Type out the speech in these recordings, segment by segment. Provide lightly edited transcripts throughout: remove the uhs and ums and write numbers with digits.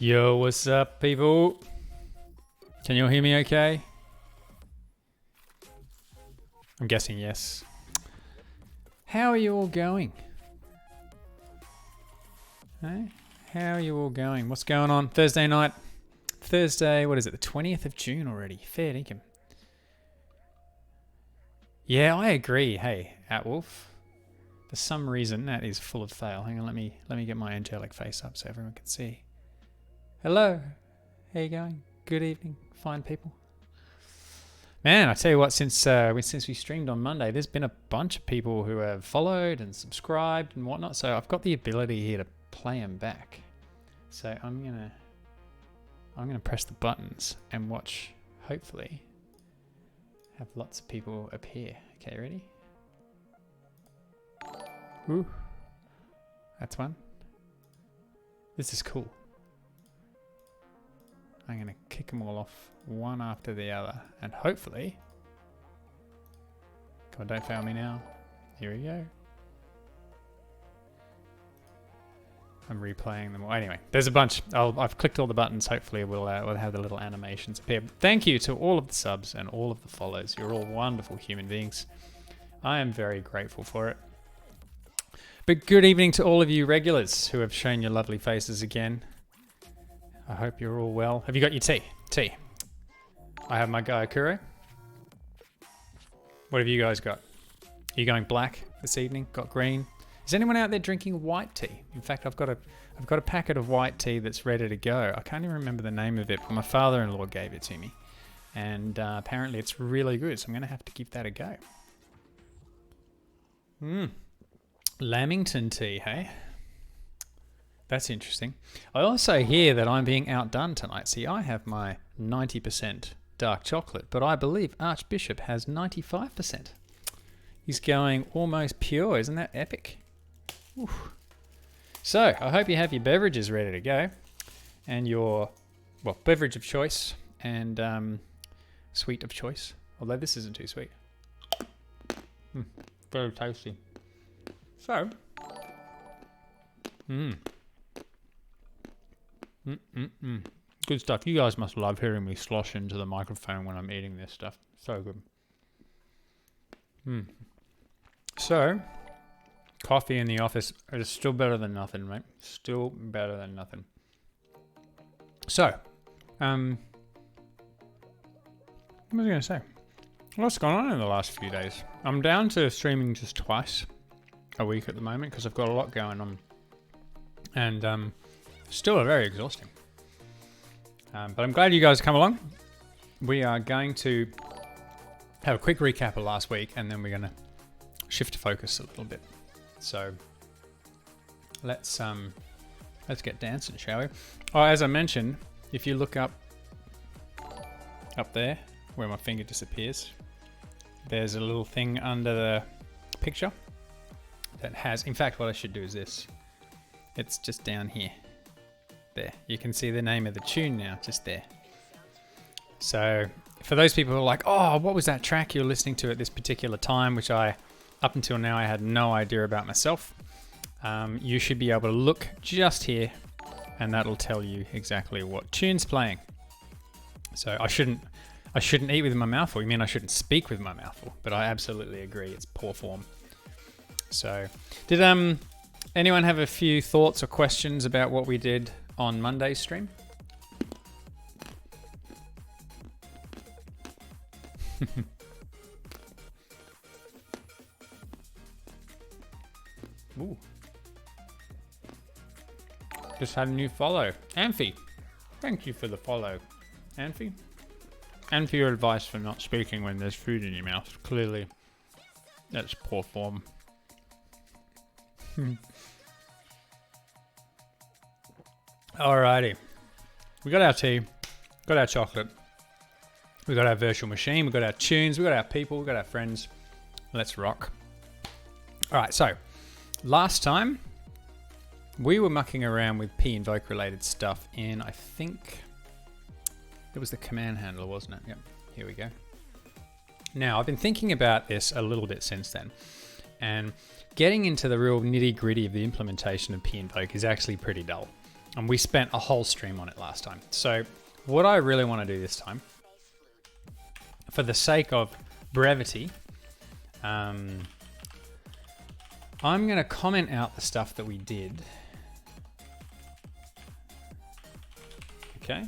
Yo, what's up, people? Can you all hear me okay? I'm guessing yes. How are you all going? Hey? How are you all going? What's going on? Thursday night. Thursday, what is it? The 20th of June already. Fair dinkum. Yeah, I agree. Hey, Atwolf. For some reason, that is full of fail. Hang on, let me get my angelic face up so everyone can see. Hello. How you going? Good evening, fine people. Man, I tell you what, since we streamed on Monday, there's been a bunch of people who have followed and subscribed and whatnot. So I've got the ability here to play them back. So I'm gonna press the buttons and watch. Hopefully, have lots of people appear. Okay, ready? Ooh, that's one. This is cool. I'm going to kick them all off one after the other. And hopefully... Come on, don't fail me now. Here we go. I'm replaying them all. Anyway, there's a bunch. I've clicked all the buttons. Hopefully we'll have the little animations appear. Thank you to all of the subs and all of the follows. You're all wonderful human beings. I am very grateful for it. But good evening to all of you regulars who have shown your lovely faces again. I hope you're all well. Have you got your tea? Tea. I have my Gaiakure. What have you guys got? Are you going black this evening? Got green? Is anyone out there drinking white tea? In fact, I've got a packet of white tea that's ready to go. I can't even remember the name of it, but my father-in-law gave it to me. And apparently it's really good, so I'm going to have to give that a go. Lamington tea, hey? That's interesting. I also hear that I'm being outdone tonight. See, I have my 90% dark chocolate, but I believe Archbishop has 95%. He's going almost pure. Isn't that epic? Oof. So, I hope you have your beverages ready to go. And your, well, beverage of choice and sweet of choice. Although this isn't too sweet. Very tasty. So, good stuff. You guys must love hearing me slosh into the microphone when I'm eating this stuff. So good. So, coffee in the office is still better than nothing, mate. Still better than nothing. So, what was I going to say? What's gone on in the last few days? I'm down to streaming just twice a week at the moment because I've got a lot going on. And, still very exhausting. But I'm glad you guys come along. We are going to have a quick recap of last week and then we're going to shift focus a little bit. So let's get dancing, shall we? Oh, as I mentioned, if you look up there where my finger disappears, there's a little thing under the picture that has, in fact, what I should do is this. It's just down here. There. You can see the name of the tune now, just there. So, for those people who are like, oh, what was that track you're listening to at this particular time, which up until now, I had no idea about myself. You should be able to look just here, and that'll tell you exactly what tune's playing. So, I shouldn't eat with my mouth full. You mean I shouldn't speak with my mouth full? But I absolutely agree. It's poor form. So, did anyone have a few thoughts or questions about what we did on Monday's stream? Ooh. Just had a new follow. Amphi, thank you for the follow. Amphi? And for your advice for not speaking when there's food in your mouth. Clearly, that's poor form. Alrighty. We got our tea, got our chocolate, we got our virtual machine, we got our tunes, we got our people, we got our friends. Let's rock. Alright, so last time we were mucking around with Invoke related stuff in, I think it was the command handler, wasn't it? Yep, here we go. Now, I've been thinking about this a little bit since then, and getting into the real nitty gritty of the implementation of Invoke is actually pretty dull. And we spent a whole stream on it last time. So what I really want to do this time, for the sake of brevity, I'm going to comment out the stuff that we did. Okay.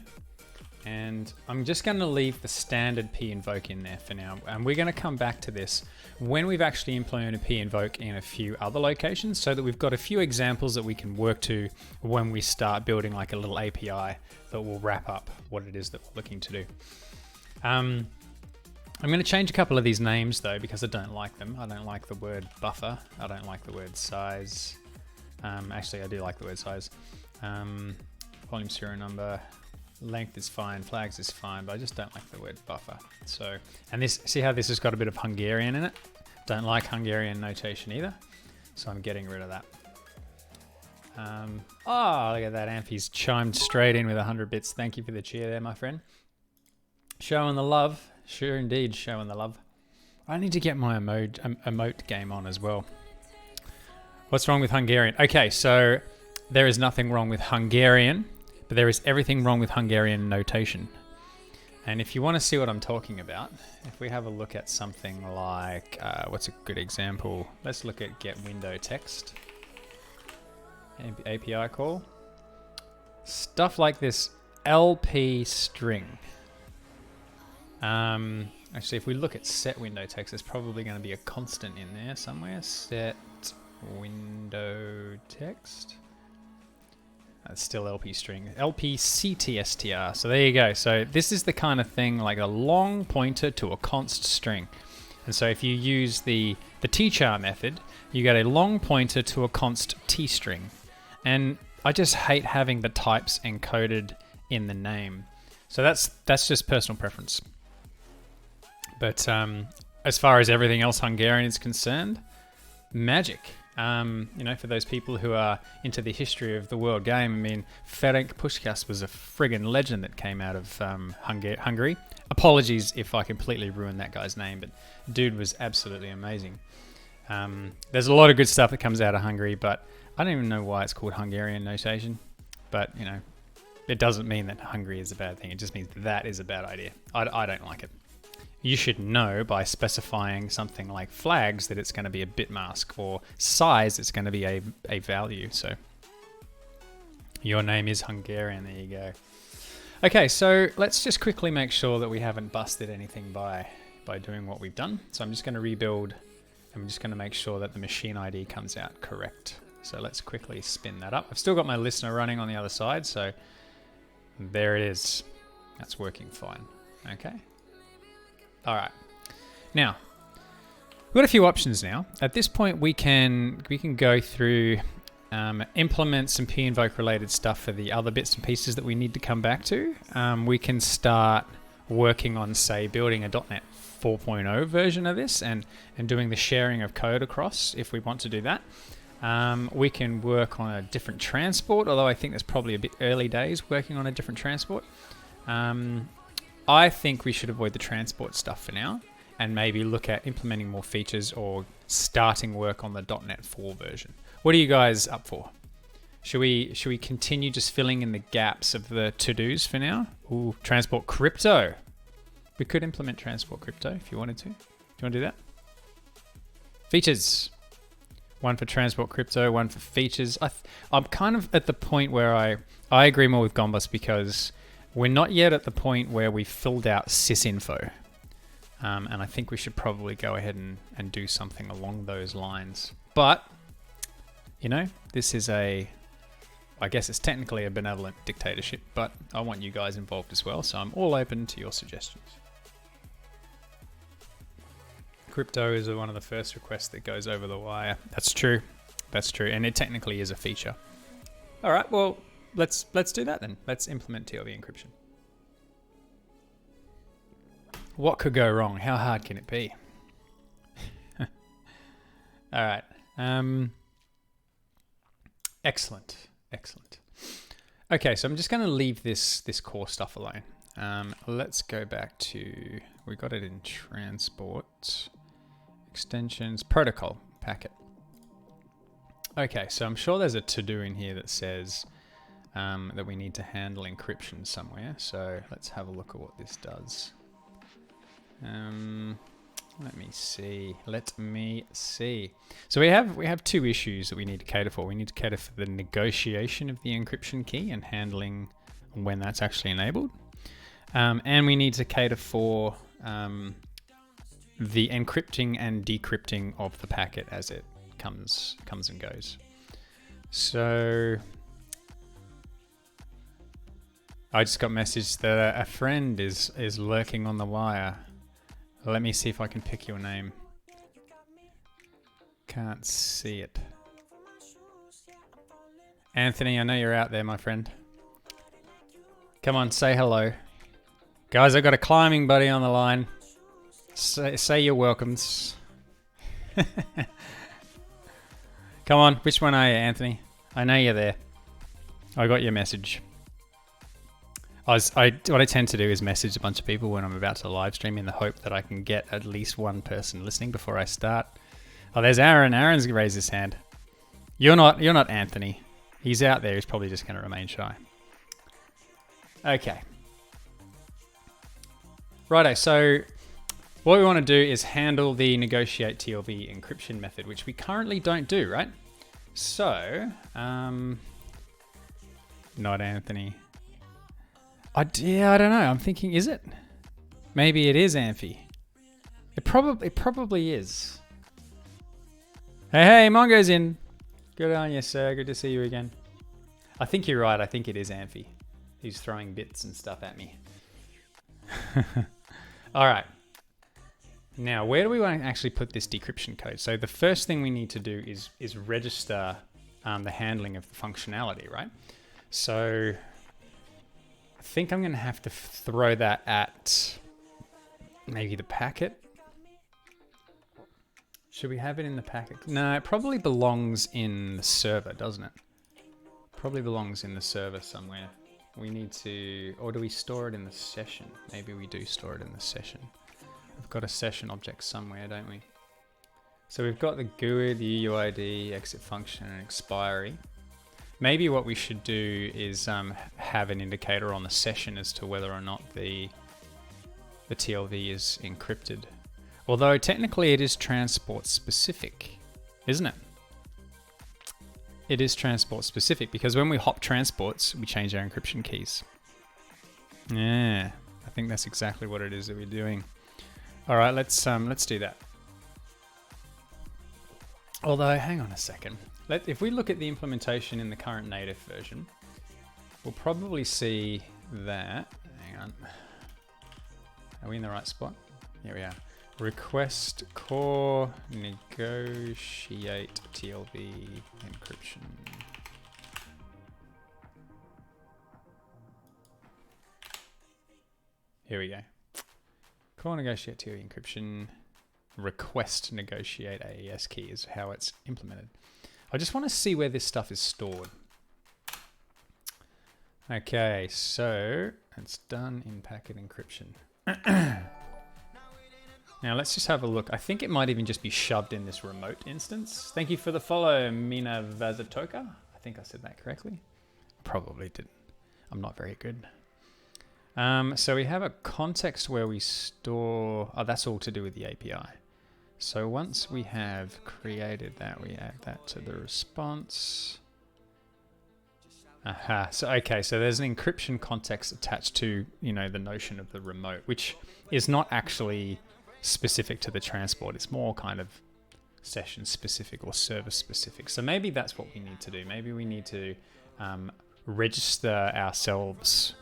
And I'm just going to leave the standard p-invoke in there for now. And we're going to come back to this when we've actually implemented p-invoke in a few other locations, so that we've got a few examples that we can work to when we start building like a little API that will wrap up what it is that we're looking to do. I'm going to change a couple of these names though, because I don't like them. I don't like the word buffer. I don't like the word size. Actually, I do like the word size. Volume serial number. Length is fine, flags is fine, but I just don't like the word buffer. So, and this, see how this has got a bit of Hungarian in it? Don't like Hungarian notation either. So I'm getting rid of that. Oh, look at that. Amphy's chimed straight in with 100 bits. Thank you for the cheer there, my friend. Showing the love. Sure indeed, showing the love. I need to get my emote game on as well. What's wrong with Hungarian? Okay, so there is nothing wrong with Hungarian. But there is everything wrong with Hungarian notation. And if you want to see what I'm talking about, if we have a look at something like, what's a good example? Let's look at get window text. API call. Stuff like this LP string. Actually, if we look at set window text, there's probably going to be a constant in there somewhere. Set window text. That's still LP string. LPCTSTR. So there you go. So this is the kind of thing like a long pointer to a const string. And so if you use the tchar method, you get a long pointer to a const t string. And I just hate having the types encoded in the name. So that's just personal preference. But as far as everything else Hungarian is concerned, magic. You know, for those people who are into the history of the world game, I mean, Ferenc Puskás was a friggin' legend that came out of Hungary. Apologies if I completely ruined that guy's name, but dude was absolutely amazing. There's a lot of good stuff that comes out of Hungary, but I don't even know why it's called Hungarian notation. But, you know, it doesn't mean that Hungary is a bad thing. It just means that is a bad idea. I don't like it. You should know by specifying something like flags that it's going to be a bit mask, or size it's going to be a value. So your name is Hungarian. There you go. Okay, so let's just quickly make sure that we haven't busted anything by doing what we've done. So I'm just going to rebuild, and I'm just going to make sure that the machine ID comes out correct. So let's quickly spin that up. I've still got my listener running on the other side, so there it is. That's working fine. Okay. All right. Now, we've got a few options now. At this point, we can go through, implement some p-invoke related stuff for the other bits and pieces that we need to come back to. We can start working on, say, building a .NET 4.0 version of this and doing the sharing of code across if we want to do that. We can work on a different transport, although I think that's probably a bit early days working on a different transport. I think we should avoid the transport stuff for now and maybe look at implementing more features or starting work on the .NET 4 version. What are you guys up for? Should we continue just filling in the gaps of the to-dos for now? Ooh, transport crypto. We could implement transport crypto if you wanted to. Do you want to do that? Features. One for transport crypto, one for features. I'm kind of at the point where I agree more with Gombas, because we're not yet at the point where we've filled out sysinfo. And I think we should probably go ahead and do something along those lines. But, you know, this is I guess it's technically a benevolent dictatorship, but I want you guys involved as well, so I'm all open to your suggestions. Crypto is one of the first requests that goes over the wire. That's true. That's true. And it technically is a feature. All right, well, let's do that then. Let's implement TLV encryption. What could go wrong? How hard can it be? All right. Excellent. Excellent. Okay, so I'm just going to leave this core stuff alone. Let's go back to, we got it in transport, extensions, protocol, packet. Okay, so I'm sure there's a to-do in here that says that we need to handle encryption somewhere. So let's have a look at what this does. Let me see. So we have two issues that we need to cater for. We need to cater for the negotiation of the encryption key and handling when that's actually enabled. And we need to cater for the encrypting and decrypting of the packet as it comes and goes. So I just got messaged that a friend is lurking on the wire. Let me see if I can pick your name. Can't see it. Anthony, I know you're out there, my friend. Come on, say hello. Guys, I've got a climbing buddy on the line. Say your welcomes. Come on, which one are you, Anthony? I know you're there. I got your message. What I tend to do is message a bunch of people when I'm about to live stream in the hope that I can get at least one person listening before I start. Oh, there's Aaron. Aaron's raised his hand. You're not Anthony. He's out there. He's probably just going to remain shy. Okay. Righto. So what we want to do is handle the negotiate TLV encryption method, which we currently don't do, right? So, not Anthony. I don't know. I'm thinking, is it? Maybe it is Amphi. It probably is. Hey, Mongo's in. Good on you, sir. Good to see you again. I think you're right. I think it is Amphi. He's throwing bits and stuff at me. All right. Now, where do we want to actually put this decryption code? So the first thing we need to do is register the handling of the functionality, right? So I think I'm going to have to throw that at maybe the packet. Should we have it in the packet? No, it probably belongs in the server, doesn't it? Probably belongs in the server somewhere. We need to, or do we store it in the session? Maybe we do store it in the session. We've got a session object somewhere, don't we? So we've got the GUID, the UUID, exit function, and expiry. Maybe what we should do is have an indicator on the session as to whether or not the TLV is encrypted. Although technically it is transport specific, isn't it? It is transport specific because when we hop transports, we change our encryption keys. Yeah, I think that's exactly what it is that we're doing. All right, let's do that. Although, hang on a second. If we look at the implementation in the current native version, we'll probably see that. Hang on. Are we in the right spot? Here we are. Request core negotiate TLV encryption. Here we go. Core negotiate TLV encryption. Request negotiate AES key is how it's implemented. I just want to see where this stuff is stored. Okay, so it's done in packet encryption. Now let's just have a look. I think it might even just be shoved in this remote instance. Thank you for the follow, Mina Vazatoka. I think I said that correctly. Probably didn't. I'm not very good. So we have a context where we store... Oh, that's all to do with the API. So once we have created that, we add that to the response. Aha. So, okay, so there's an encryption context attached to, the notion of the remote, which is not actually specific to the transport. It's more kind of session specific or service specific. So maybe that's what we need to do. Maybe we need to register ourselves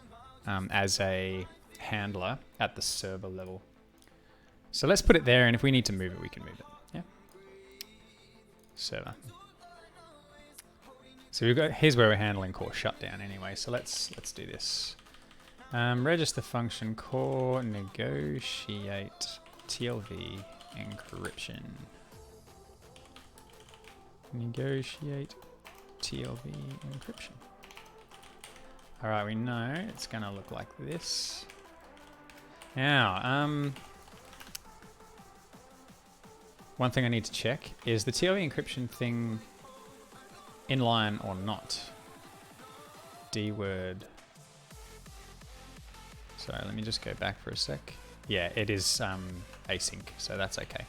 as a handler at the server level. So let's put it there, and if we need to move it, we can move it. Yeah. Server. So here's where we're handling core shutdown anyway. So let's do this. Register function core negotiate TLV encryption. Negotiate TLV encryption. All right, we know it's gonna look like this. Now, one thing I need to check is the TLV encryption thing inline or not. dword. Sorry, let me just go back for a sec. Yeah, it is async, so that's okay.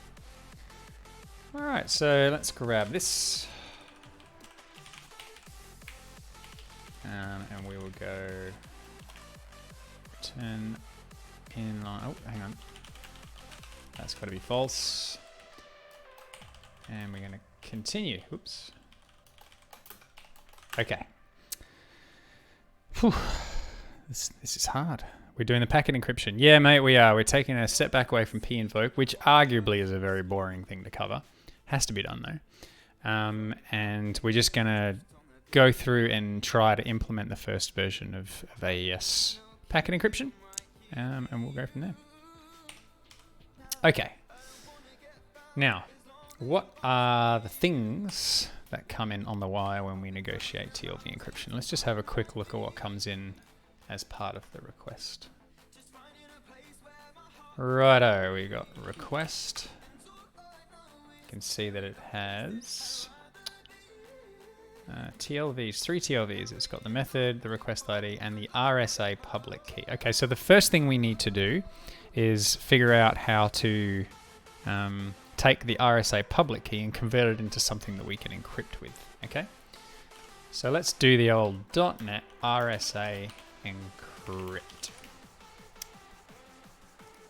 All right, so let's grab this. And we will go return inline. Oh, hang on. That's got to be false. And we're going to continue. Oops. Okay. Whew. This is hard. We're doing the packet encryption. Yeah, mate, we are. We're taking a step back away from Invoke, which arguably is a very boring thing to cover. Has to be done, though. And we're just going to go through and try to implement the first version of AES packet encryption. And we'll go from there. Okay. Now, what are the things that come in on the wire when we negotiate TLV encryption? Let's just have a quick look at what comes in as part of the request. Righto, we got request. You can see that it has TLVs, 3 TLVs. It's got the method, the request ID, and the RSA public key. Okay, so the first thing we need to do is figure out how to take the RSA public key and convert it into something that we can encrypt with. Okay, so let's do the old .NET RSA encrypt.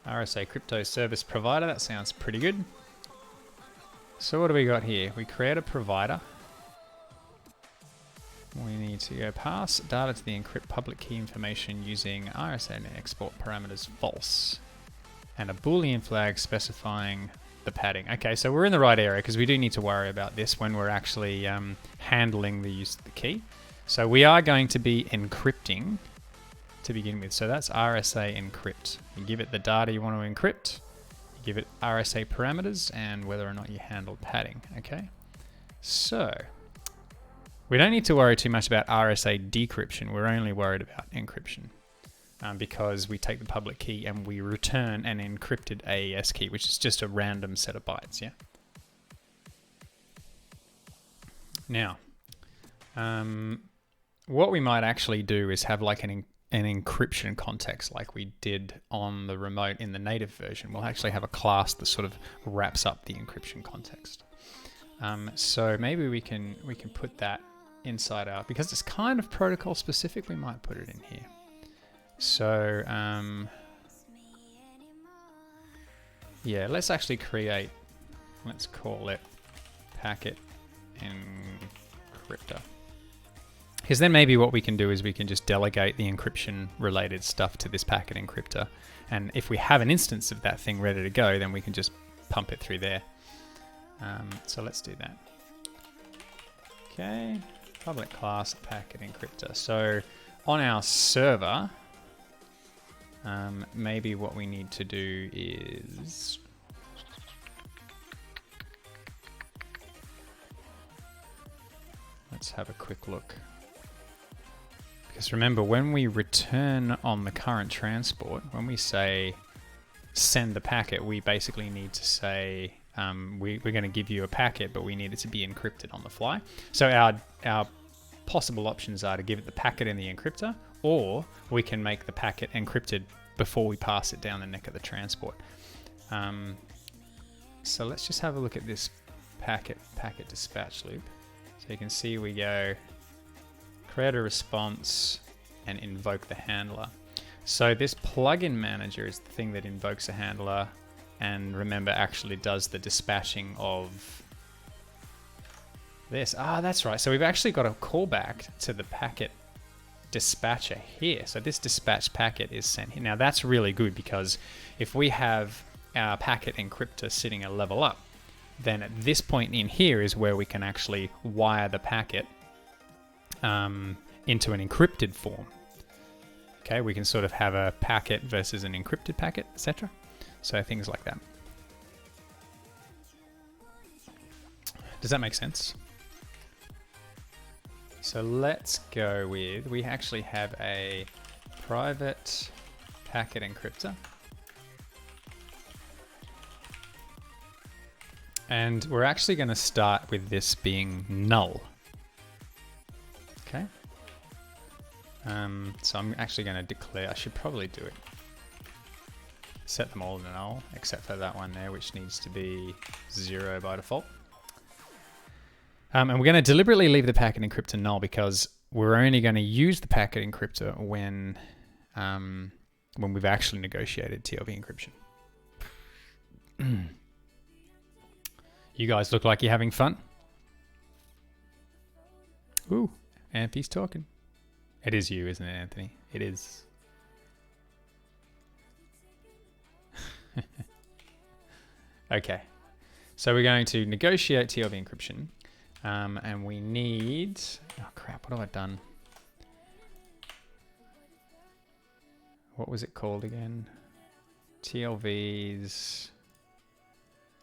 RSA crypto service provider. That sounds pretty good. So what do we got here? We create a provider. We need to go pass data to the encrypt public key information using RSA and export parameters false and a Boolean flag specifying the padding. Okay, so we're in the right area because we do need to worry about this when we're actually handling the use of the key. So we are going to be encrypting to begin with. So that's RSA encrypt. You give it the data you want to encrypt, you give it RSA parameters and whether or not you handle padding. Okay, so we don't need to worry too much about RSA decryption. We're only worried about encryption because we take the public key and we return an encrypted AES key, which is just a random set of bytes. Yeah. Now, what we might actually do is have like an encryption context like we did on the remote in the native version. We'll actually have a class that sort of wraps up the encryption context. So maybe we can put that inside out because it's kind of protocol specific. We might put it in here. So yeah, let's actually create, let's call it packet encryptor. Because then maybe what we can do is we can just delegate the encryption related stuff to this packet encryptor. And if we have an instance of that thing ready to go, then we can just pump it through there. So let's do that. Okay, public class packet encryptor. So on our server, maybe what we need to do is let's have a quick look. Because remember, when we return on the current transport, when we say send the packet, we basically need to say we're going to give you a packet, but we need it to be encrypted on the fly. So our possible options are to give it the packet in the encryptor, or we can make the packet encrypted before we pass it down the neck of the transport. So let's just have a look at this packet dispatch loop. So you can see we go create a response and invoke the handler. So this plugin manager is the thing that invokes a handler and remember actually does the dispatching of this. Ah, that's right. So we've actually got a callback to the packet dispatcher here. So this dispatch packet is sent here. Now that's really good because if we have our packet encryptor sitting a level up, then at this point in here is where we can actually wire the packet into an encrypted form. Okay, we can sort of have a packet versus an encrypted packet, etc. So things like that. Does that make sense? So let's go with, we actually have a private packet encryptor. And we're actually going to start with this being null. Okay. So I'm actually going to declare, I should probably do it. Set them all to null, except for that one there, which needs to be 0 by default. And we're going to deliberately leave the packet encryptor null because we're only going to use the packet encryptor when we've actually negotiated TLV encryption. You guys look like you're having fun. Ooh, Anthony's talking. It is you, isn't it, Anthony? It is. Okay, so we're going to negotiate TLV encryption, and we need, oh crap, what have I done? What was it called again? TLV's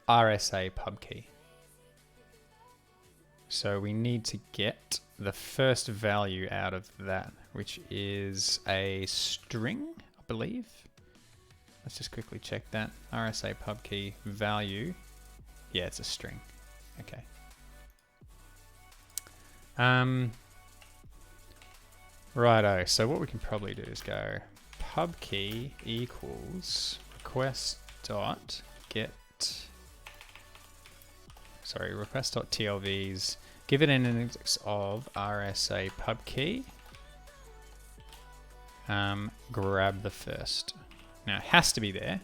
RSA pub key. So we need to get the first value out of that, which is a string, I believe. Let's just quickly check that. RSA pub key value. Yeah, it's a string. Okay. Righto. So what we can probably do is go pub key equals request dot dot TLVs. Give it an index of RSA pub key. Grab the first. Now it has to be there,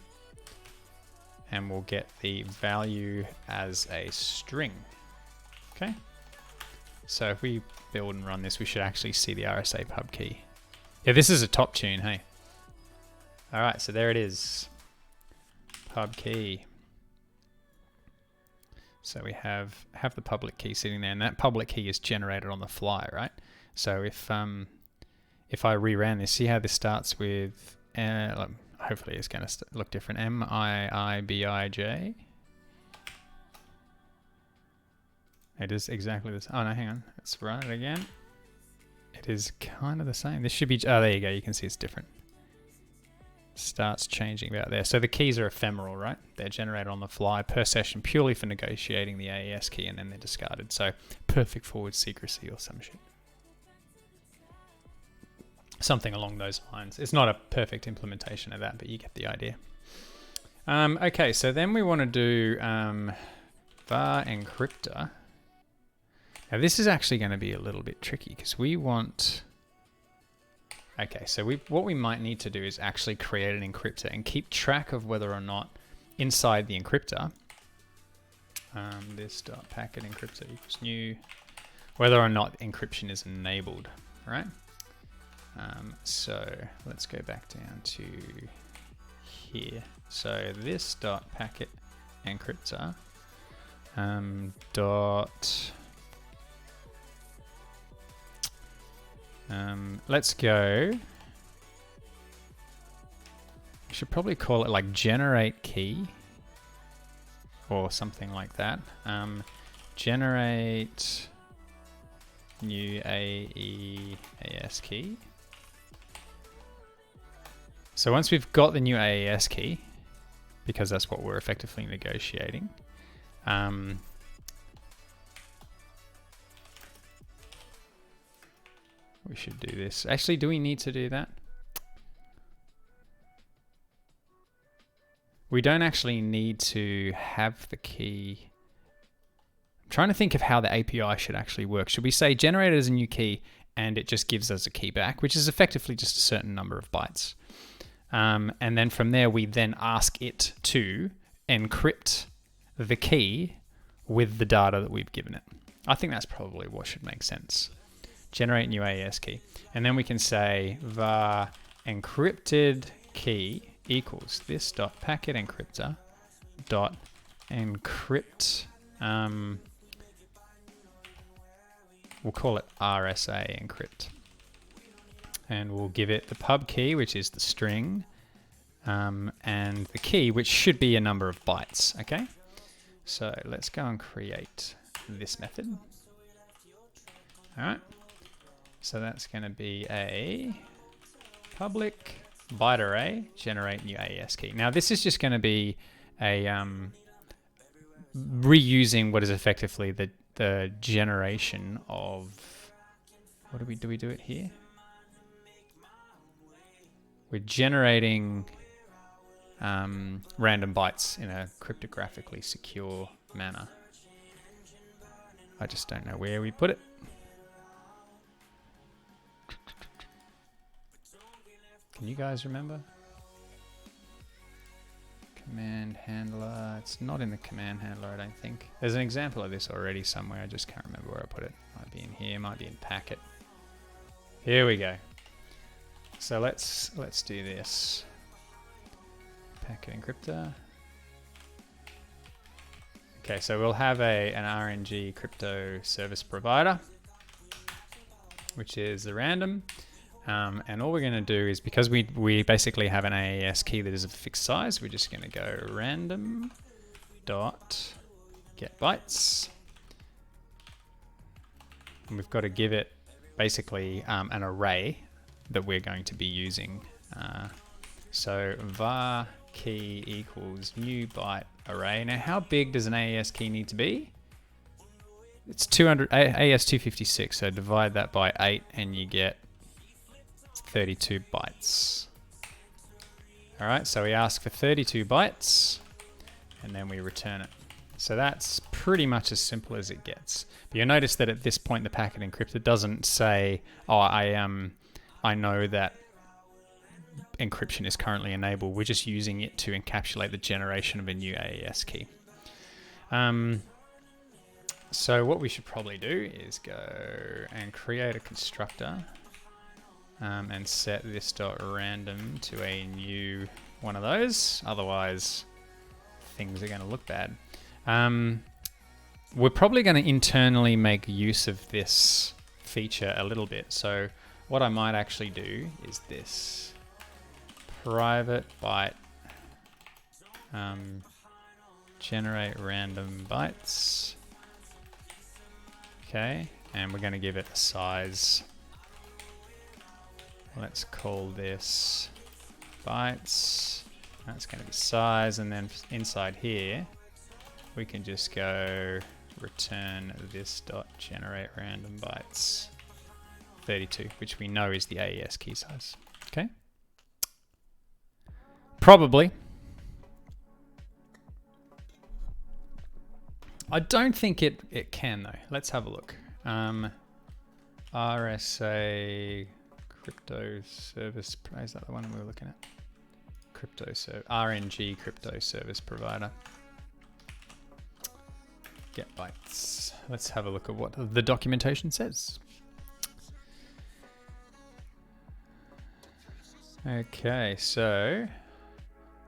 and we'll get the value as a string. Okay. So if we build and run this, we should actually see the RSA pub key. Yeah, this is a top tune, hey. All right, so there it is. Pub key. So we have the public key sitting there, and that public key is generated on the fly, right? So if I reran this, see how this starts with, hopefully it's going to look different. MIIBIJ. It is exactly the same. Oh no, hang on. Let's run it again. It is kind of the same. This should be, oh there you go. You can see it's different. Starts changing about there. So the keys are ephemeral, right? They're generated on the fly per session purely for negotiating the AES key, and then they're discarded. So perfect forward secrecy or some shit. Something along those lines. It's not a perfect implementation of that, but you get the idea. Okay, so then we want to do var encryptor. Now this is actually going to be a little bit tricky because we want... Okay, so what we might need to do is actually create an encryptor and keep track of whether or not inside the encryptor, this dot packet encryptor equals new, whether or not encryption is enabled, right? So let's go back down to here. So this dot packet encryptor dot let's go. We should probably call it like generate key or something like that. Generate new AES key. So once we've got the new AES key, because that's what we're effectively negotiating, we should do this. Actually, do we need to do that? We don't actually need to have the key. I'm trying to think of how the API should actually work. Should we say generate it as a new key and it just gives us a key back, which is effectively just a certain number of bytes. And then from there, we then ask it to encrypt the key with the data that we've given it. I think that's probably what should make sense. Generate new AES key. And then we can say var encrypted key equals this dot packet encryptor dot encrypt. We'll call it RSA encrypt. And we'll give it the pub key, which is the string, and the key, which should be a number of bytes, okay? So let's go and create this method. All right. So that's going to be a public byte array, generate new AES key. Now this is just going to be a reusing what is effectively the generation of, what do we do it here? we're generating random bytes in a cryptographically secure manner. I just don't know where we put it. Can you guys remember? Command handler. It's not in the command handler, I don't think. There's an example of this already somewhere. I just can't remember where I put it. Might be in here, might be in packet. Here we go. So let's do this. Packet encryptor. Okay, so we'll have an RNG crypto service provider, which is the random. And all we're going to do is, because we basically have an AES key that is of a fixed size, we're just going to go random dot get bytes. And we've got to give it basically an array that we're going to be using. So var key equals new byte array. Now, how big does an AES key need to be? It's 200 AES 256. So divide that by 8, and you get 32 bytes. All right. So we ask for 32 bytes, and then we return it. So that's pretty much as simple as it gets. But you'll notice that at this point, the packet encryptor doesn't say, "Oh, I know that encryption is currently enabled." We're just using it to encapsulate the generation of a new AES key. So what we should probably do is go and create a constructor and set this dot random to a new one of those. Otherwise, things are going to look bad. We're probably going to internally make use of this feature a little bit. So what I might actually do is this. Private byte generate random bytes. Okay, and we're going to give it a size. Let's call this bytes. That's going to be size, and then inside here we can just go return this dot generate random bytes 32, which we know is the AES key size. Okay. Probably. I don't think it can though. Let's have a look. RSA crypto service. Is that the one we were looking at? RNG crypto service provider. Get bytes. Let's have a look at what the documentation says. Okay, so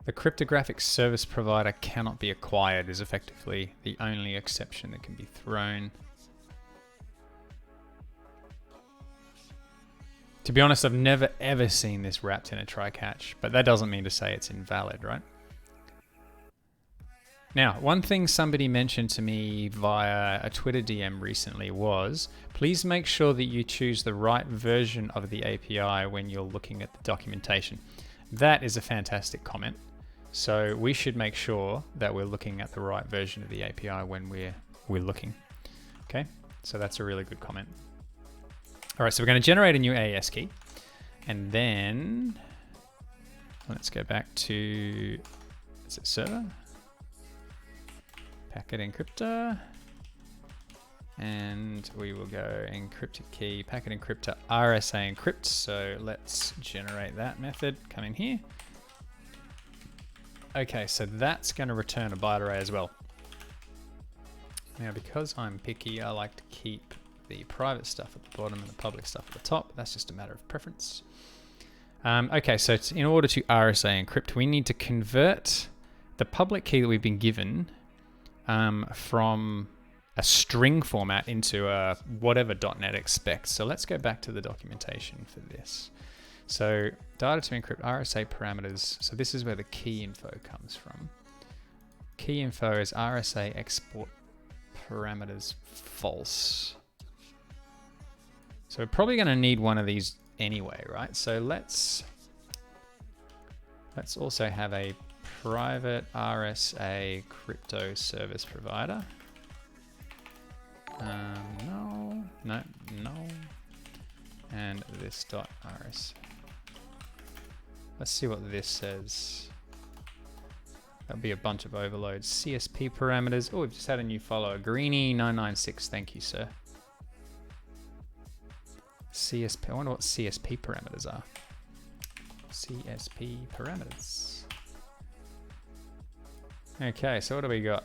the cryptographic service provider cannot be acquired is effectively the only exception that can be thrown. To be honest, I've never ever seen this wrapped in a try-catch, but that doesn't mean to say it's invalid, right? Now, one thing somebody mentioned to me via a Twitter DM recently was, please make sure that you choose the right version of the API when you're looking at the documentation. That is a fantastic comment. So we should make sure that we're looking at the right version of the API when we're looking. Okay, so that's a really good comment. All right, so we're going to generate a new AES key, and then let's go back to, is it server? Packet encryptor, and we will go encrypted key, packet encryptor, RSA encrypt. So let's generate that method, come in here. Okay, so that's going to return a byte array as well. Now, because I'm picky, I like to keep the private stuff at the bottom and the public stuff at the top. That's just a matter of preference. Okay, so in order to RSA encrypt, we need to convert the public key that we've been given from a string format into a whatever .NET expects. So let's go back to the documentation for this. So data to encrypt RSA parameters. So this is where the key info comes from. Key info is RSA export parameters false. So we're probably going to need one of these anyway, right? So let's also have a private RSA crypto service provider. No. And this .rs. Let's see what this says. That'll be a bunch of overloads. CSP parameters. Oh, we've just had a new follower. Greenie996. Thank you, sir. CSP. I wonder what CSP parameters are. CSP parameters. Okay, so what do we got?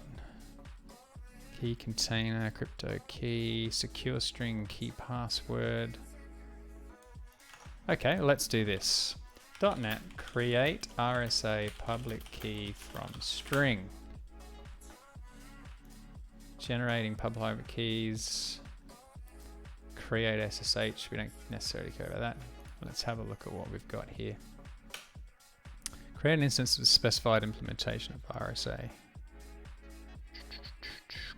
Key container, crypto key, secure string, key password. Okay, let's do this. .NET create RSA public key from string. Generating public keys. Create SSH. We don't necessarily care about that. Let's have a look at what we've got here. Create an instance of specified implementation of RSA.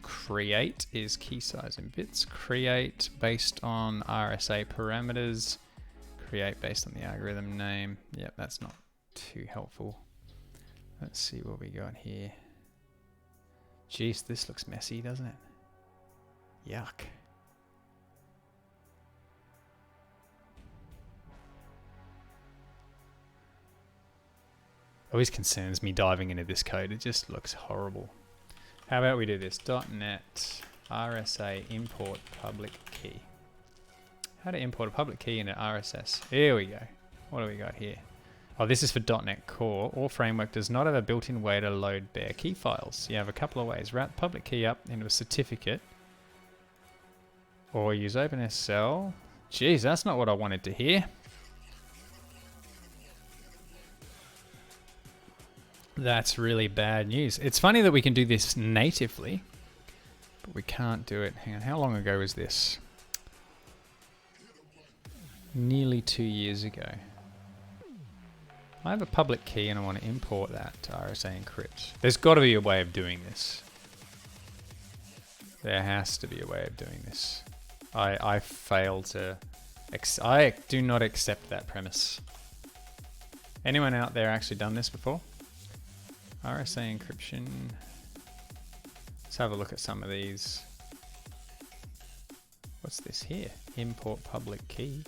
Create is key size in bits. Create based on RSA parameters. Create based on the algorithm name. Yep, that's not too helpful. Let's see what we got here. Jeez, this looks messy, doesn't it? Yuck. Always concerns me diving into this code. It just looks horrible. How about we do this? .NET RSA import public key. How to import a public key into RSS. Here we go. What do we got here? Oh, this is for .NET Core. Or framework does not have a built-in way to load bare key files. You have a couple of ways. Route public key up into a certificate. Or use OpenSSL. Jeez, that's not what I wanted to hear. That's really bad news. It's funny that we can do this natively, but we can't do it. Hang on, how long ago was this? Nearly 2 years ago. I have a public key and I want to import that to RSA Encrypt. There's got to be a way of doing this. There has to be a way of doing this. I fail to... I do not accept that premise. Anyone out there actually done this before? RSA encryption. Let's have a look at some of these. What's this here? Import public key.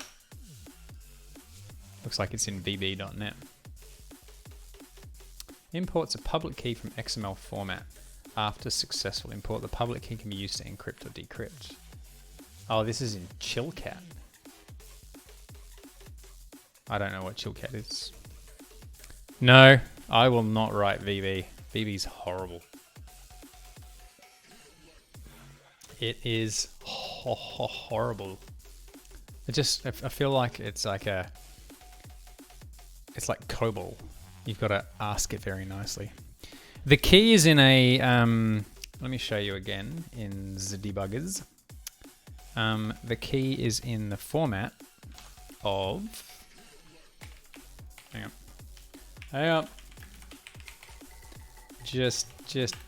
Looks like it's in VB.NET. Imports a public key from XML format. After successful import, the public key can be used to encrypt or decrypt. Oh, this is in Chillcat. I don't know what Chillcat is. No, I will not write VB. VB's horrible. It is horrible. I feel like it's like COBOL. You've got to ask it very nicely. The key is in a, let me show you again in the debuggers. The key is in the format of, hang on. Just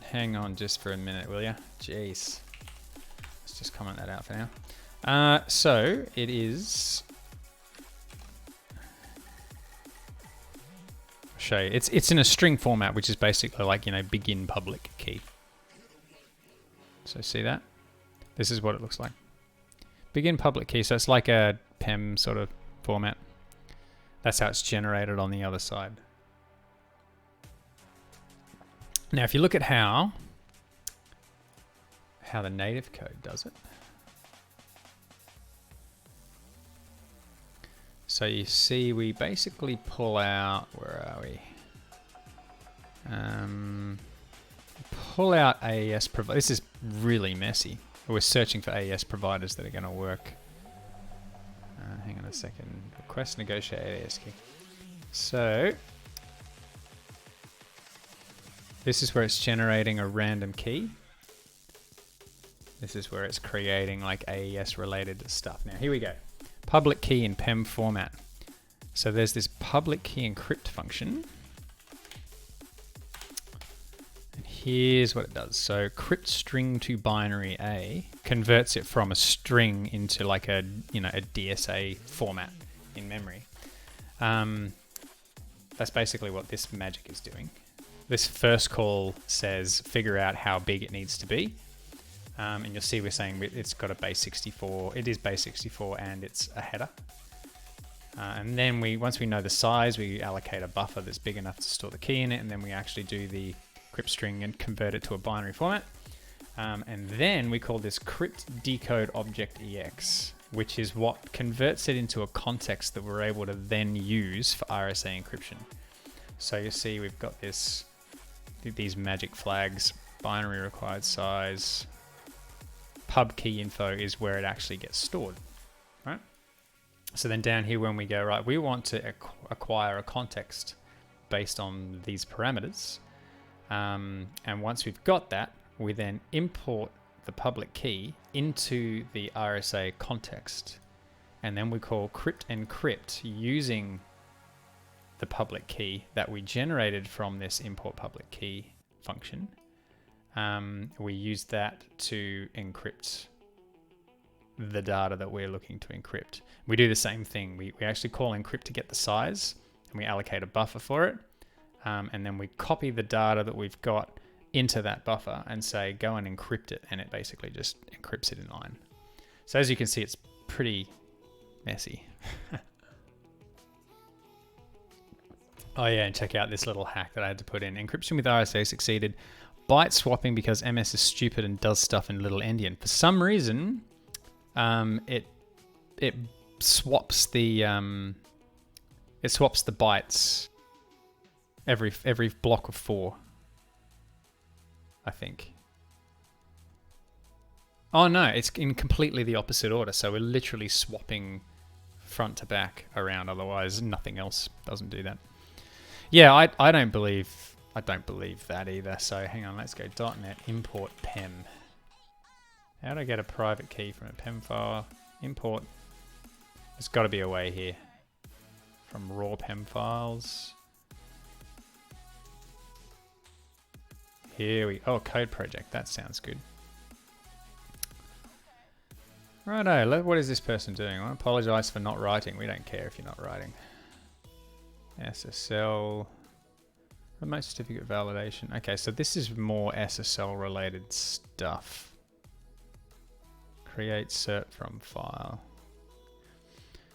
hang on just for a minute, will ya? Jeez. Let's just comment that out for now. So it is, I'll show you. It's in a string format, which is basically like, begin public key. So see that? This is what it looks like. Begin public key. So it's like a PEM sort of format. That's how it's generated on the other side. Now, if you look at how the native code does it. So you see we basically pull out, where are we? Pull out AES providers. This is really messy. We're searching for AES providers that are going to work. Hang on a second. Request negotiate AES key. So this is where it's generating a random key. This is where it's creating like AES related stuff. Now here we go. Public key in PEM format. So there's this public key encrypt function. And here's what it does. So crypt string to binary A converts it from a string into like a, a DSA format in memory. That's basically what this magic is doing. This first call says figure out how big it needs to be. And you'll see we're saying it's got a base 64. It is base 64 and it's a header. And then once we know the size, we allocate a buffer that's big enough to store the key in it, and then we actually do the crypt string and convert it to a binary format. And then we call this crypt decode object ex, which is what converts it into a context that we're able to then use for RSA encryption. So you see we've got these magic flags, binary required size, pub key info is where it actually gets stored, right? So then down here when we go, right, we want to acquire a context based on these parameters. And once we've got that, we then import the public key into the RSA context. And then we call crypt encrypt using the public key that we generated from this import public key function. We use that to encrypt the data that we're looking to encrypt. We do the same thing. We actually call encrypt to get the size, and we allocate a buffer for it. And then we copy the data that we've got into that buffer and say, go and encrypt it. And it basically just encrypts it in line. So as you can see, it's pretty messy. Oh yeah, and check out this little hack that I had to put in. Encryption with RSA succeeded. Byte swapping because MS is stupid and does stuff in little endian. For some reason, it swaps the bytes every block of 4. I think. Oh no, it's in completely the opposite order. So we're literally swapping front to back around. Otherwise, nothing else doesn't do that. Yeah, I don't believe that either. So hang on, let's go .NET import PEM. How do I get a private key from a PEM file? Import. There's got to be a way here. From raw PEM files. Here we code project. That sounds good. Righto, what is this person doing? I apologize for not writing. We don't care if you're not writing. SSL. Remote certificate validation. Okay, so this is more SSL related stuff. Create cert from file.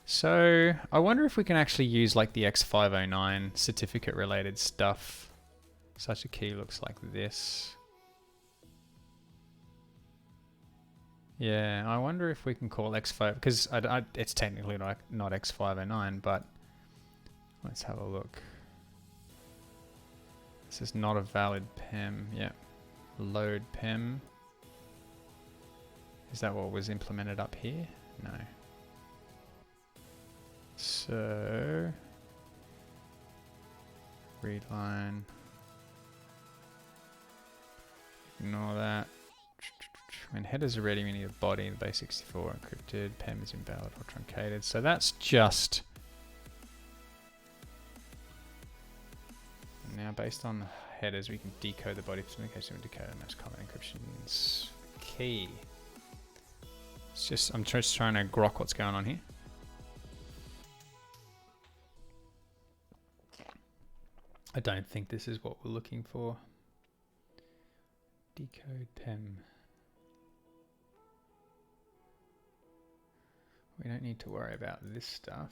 So I wonder if we can actually use like the X509 certificate related stuff. Such a key looks like this. Yeah, I wonder if we can call X5, because it's technically not X509, but let's have a look. This is not a valid PEM. Yeah, load PEM. Is that what was implemented up here? No. So read line. Ignore that. When headers are ready, we need a body. The base 64 encrypted. PEM is invalid or truncated. So that's just. Now, based on headers, we can decode the body for communication and decode most common encryptions. Key. It's just, I'm just trying to grok what's going on here. I don't think this is what we're looking for. Decode PEM. We don't need to worry about this stuff.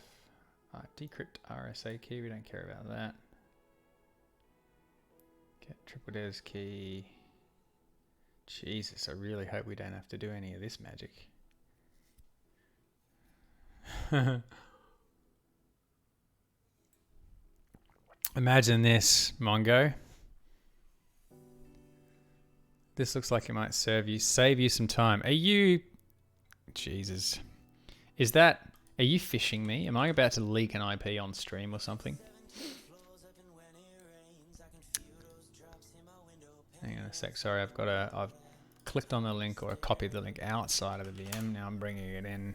Decrypt RSA key, we don't care about that. Get triple des key. Jesus, I really hope we don't have to do any of this magic. Imagine this, Mongo. This looks like it might save you some time. Are you... Jesus. Is that... Are you phishing me? Am I about to leak an IP on stream or something? Hang on a sec. Sorry, I've clicked on the link or copied the link outside of the VM. Now I'm bringing it in.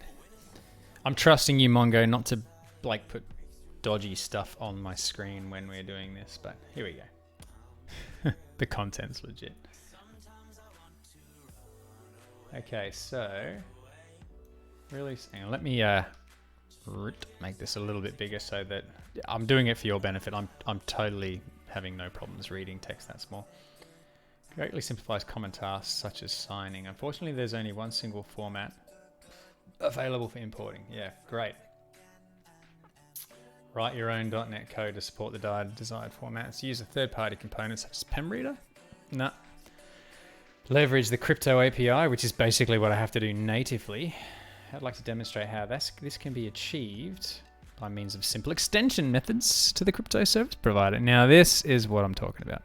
I'm trusting you, Mongo, not to like put dodgy stuff on my screen when we're doing this, but here we go. The content's legit. Okay, so really, hang on, let me make this a little bit bigger so that I'm doing it for your benefit. I'm totally having no problems reading text that small. Greatly simplifies common tasks such as signing. Unfortunately, there's only one single format available for importing. Yeah, great. Write your own .NET code to support the desired formats. Use a third-party component such as PEM-reader. No. Leverage the crypto API, which is basically what I have to do natively. I'd like to demonstrate how this can be achieved by means of simple extension methods to the crypto service provider. Now this is what I'm talking about.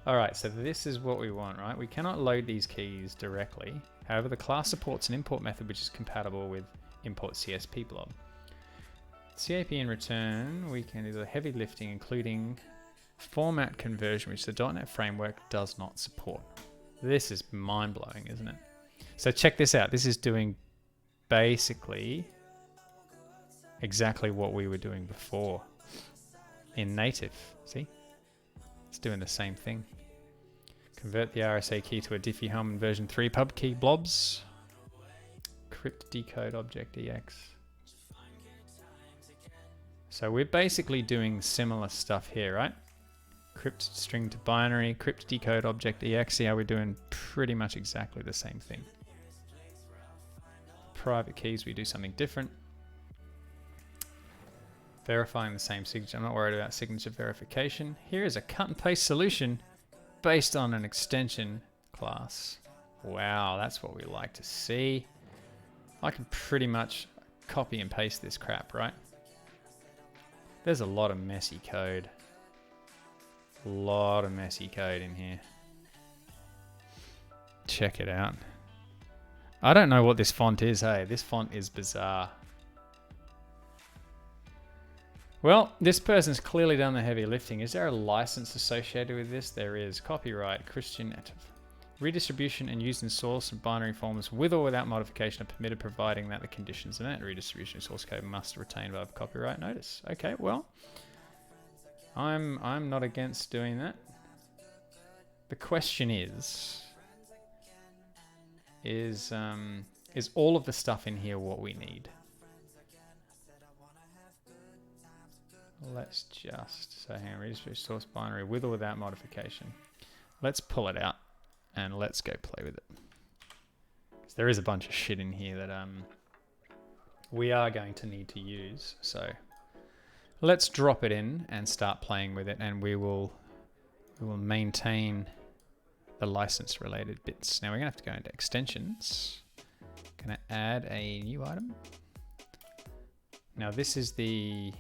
All right, so this is what we want, right? We cannot load these keys directly. However, the class supports an import method which is compatible with import CSP blob. CAP in return, we can do the heavy lifting, including format conversion, which the .NET framework does not support. This is mind-blowing, isn't it? So check this out. This is doing basically exactly what we were doing before in native. See? It's doing the same thing. Convert the RSA key to a Diffie Hellman version 3 pub key blobs. Crypt decode object EX. So we're basically doing similar stuff here, right? Crypt string to binary, crypt decode object EX. See how we're doing pretty much exactly the same thing. Private keys, we do something different. Verifying the same signature. I'm not worried about signature verification. Here is a cut and paste solution based on an extension class. Wow, that's what we like to see. I can pretty much copy and paste this crap, right? There's a lot of messy code. A lot of messy code in here. Check it out. I don't know what this font is, hey. This font is bizarre. Well, this person's clearly done the heavy lifting. Is there a license associated with this? There is. Copyright, Christian Native. Redistribution and use in source and binary forms with or without modification are permitted, providing that the conditions are met. Redistribution source code must retain verbal copyright notice. Okay, well, I'm not against doing that. The question is all of the stuff in here what we need? Let's just, so hang on, redistribution source binary with or without modification. Let's pull it out and let's go play with it. There is a bunch of shit in here that we are going to need to use. So let's drop it in and start playing with it, and we will maintain the license related bits. Now we're gonna have to go into extensions. Gonna add a new item. Now this is the,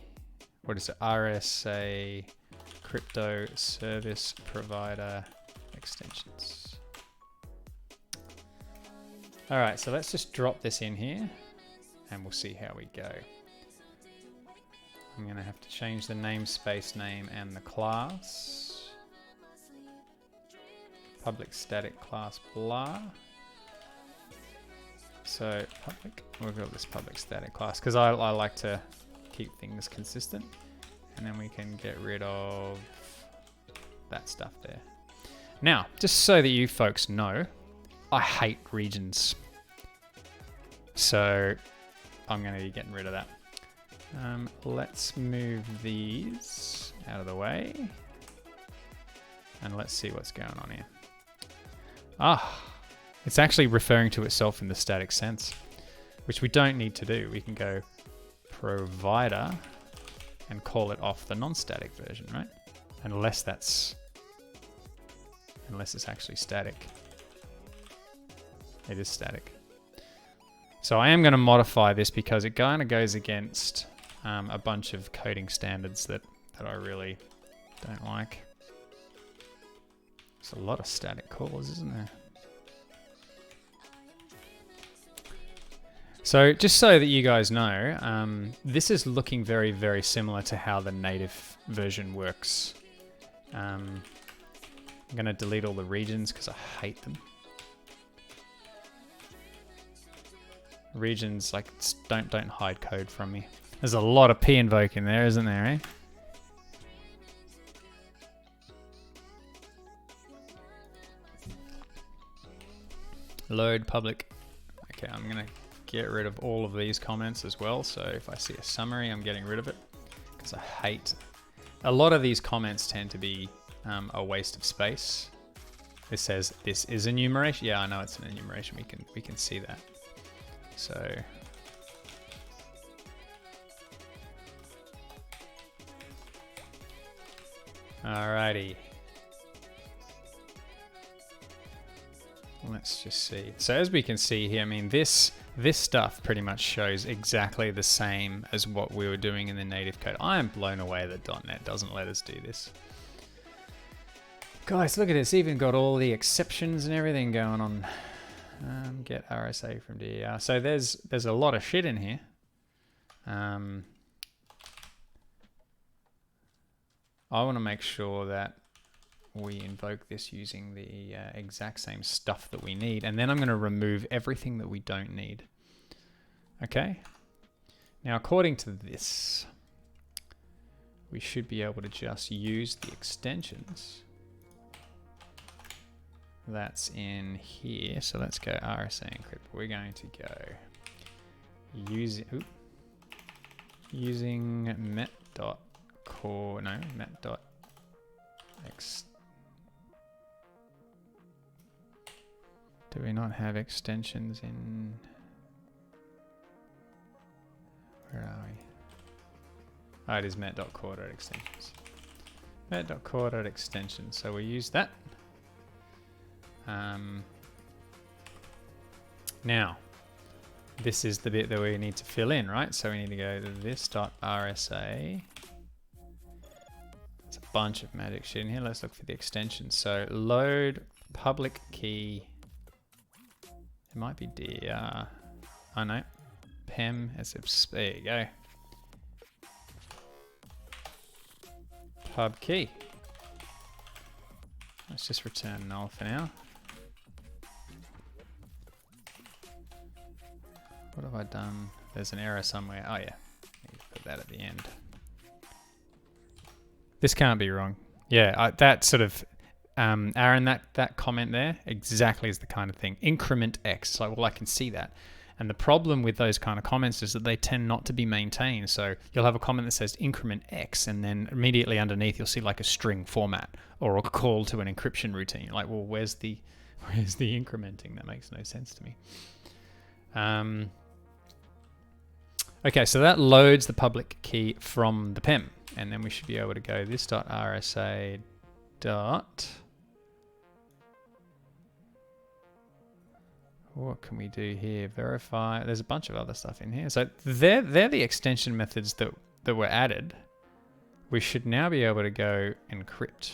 what is it? RSA crypto service provider extensions. All right, so let's just drop this in here and we'll see how we go. I'm gonna have to change the namespace name and the class. Public static class blah. So public, we'll call this public static class because I like to keep things consistent, and then we can get rid of that stuff there. Now, just so that you folks know, I hate regions. So I'm going to be getting rid of that. Let's move these out of the way. And let's see what's going on here. Ah, it's actually referring to itself in the static sense, which we don't need to do. We can go provider and call it off the non-static version, right? Unless it's actually static. It is static. So I am going to modify this because it kind of goes against a bunch of coding standards that I really don't like. There's a lot of static calls, isn't there? So just so that you guys know, this is looking very, very similar to how the native version works. I'm going to delete all the regions because I hate them. Regions, like, don't hide code from me. There's a lot of P-invoke in there, isn't there, eh? Load public. Okay, I'm going to get rid of all of these comments as well. So if I see a summary, I'm getting rid of it because I hate. A lot of these comments tend to be a waste of space. It says this is enumeration. Yeah, I know it's an enumeration. We can see that. So Alrighty. Let's just see. So as we can see here, I mean, this stuff pretty much shows exactly the same as what we were doing in the native code. I am blown away that .NET doesn't let us do this. Guys, look at this. Even got all the exceptions and everything going on. Get RSA from DER. So there's a lot of shit in here. I want to make sure that we invoke this using the exact same stuff that we need, and then I'm going to remove everything that we don't need. Okay. Now, according to this, we should be able to just use the extensions that's in here. So let's go RSA encrypt. We're going to go using met.core, no, met.x. Do we not have extensions in? Where are we? Oh, it is met.core.extensions. Met.core.extensions. So we use that. Now, this is the bit that we need to fill in, right? So we need to go to this.rsa. There's a bunch of magic shit in here. Let's look for the extensions. So load public key. It might be DR. Oh no. PEM. There you go. Pub key. Let's just return null for now. What have I done? There's an error somewhere. Oh yeah. Put that at the end. This can't be wrong. Yeah, that sort of Aaron, that comment there exactly is the kind of thing. Increment X. So, well, I can see that. And the problem with those kind of comments is that they tend not to be maintained. So you'll have a comment that says increment X, and then immediately underneath you'll see like a string format or a call to an encryption routine. You're like, well, where's the incrementing? That makes no sense to me. Okay, so that loads the public key from the PEM, and then we should be able to go this.rsa dot. What can we do here? Verify. There's a bunch of other stuff in here. So they're the extension methods that were added. We should now be able to go encrypt.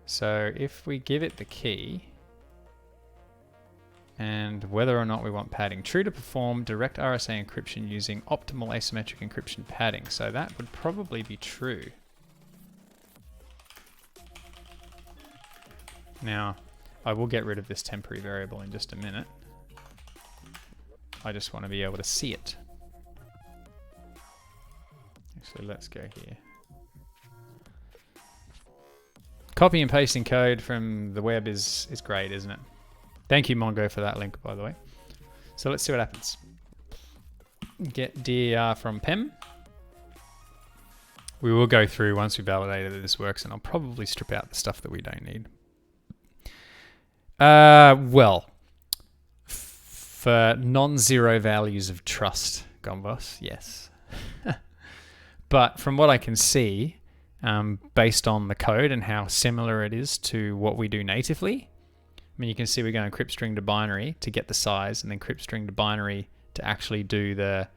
So if we give it the key and whether or not we want padding, true to perform direct RSA encryption using optimal asymmetric encryption padding. So that would probably be true. Now, I will get rid of this temporary variable in just a minute. I just want to be able to see it. Actually, let's go here. Copy and pasting code from the web is great, isn't it? Thank you, Mongo, for that link, by the way. So let's see what happens. Get DER from PEM. We will go through once we validated that this works, and I'll probably strip out the stuff that we don't need. Well, for non-zero values of trust, Gombos, yes. But from what I can see, based on the code and how similar it is to what we do natively, I mean, you can see we're going encrypt string to binary to get the size, and then encrypt string to binary to actually do the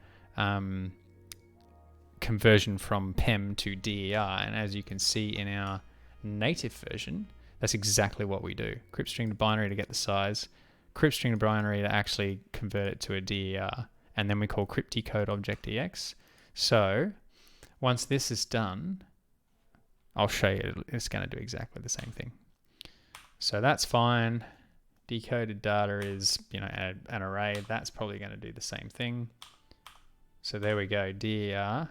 conversion from PEM to DER. And as you can see in our native version, that's exactly what we do. Encrypt string to binary to get the size, encrypt string to binary to actually convert it to a DER, and then we call crypt decode object EX. So once this is done, I'll show you it's going to do exactly the same thing. So that's fine. Decoded data is, an array. That's probably going to do the same thing. So there we go. DER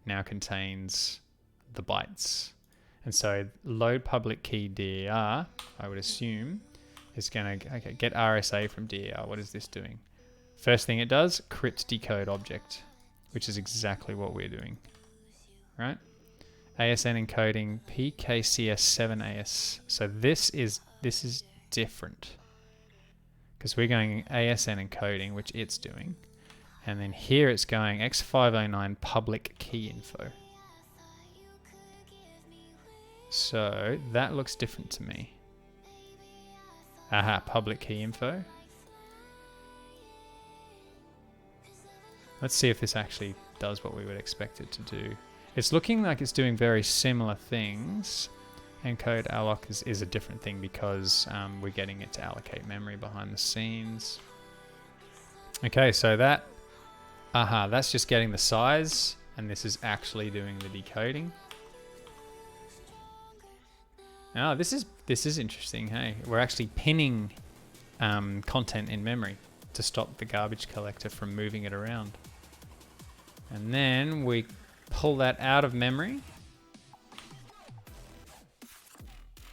now contains the bytes. And so load public key DER, I would assume, is going to get RSA from DER. What is this doing? First thing it does, crypt decode object, which is exactly what we're doing, right? ASN encoding PKCS7AS. So this is different because we're going ASN encoding, which it's doing, And then here it's going X509 public key info. So that looks different to me. Aha, public key info. Let's see if this actually does what we would expect it to do. It's looking like it's doing very similar things. Encode alloc is a different thing because we're getting it to allocate memory behind the scenes. Okay, so that, that's just getting the size, and this is actually doing the decoding. Oh, this is interesting. Hey, we're actually pinning content in memory to stop the garbage collector from moving it around. And then we pull that out of memory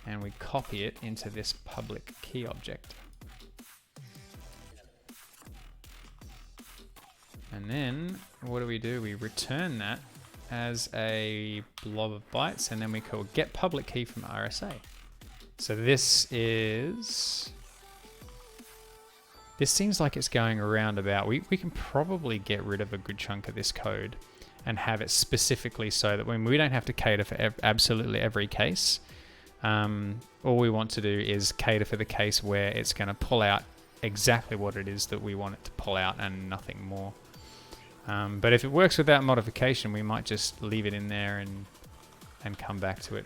and we copy it into this public key object. And then what do? We return that as a blob of bytes, and then we call get public key from RSA. So this seems like it's going around about. We can probably get rid of a good chunk of this code and have it specifically so that when we don't have to cater for absolutely every case, all we want to do is cater for the case where it's going to pull out exactly what it is that we want it to pull out and nothing more. But if it works without modification, we might just leave it in there and come back to it.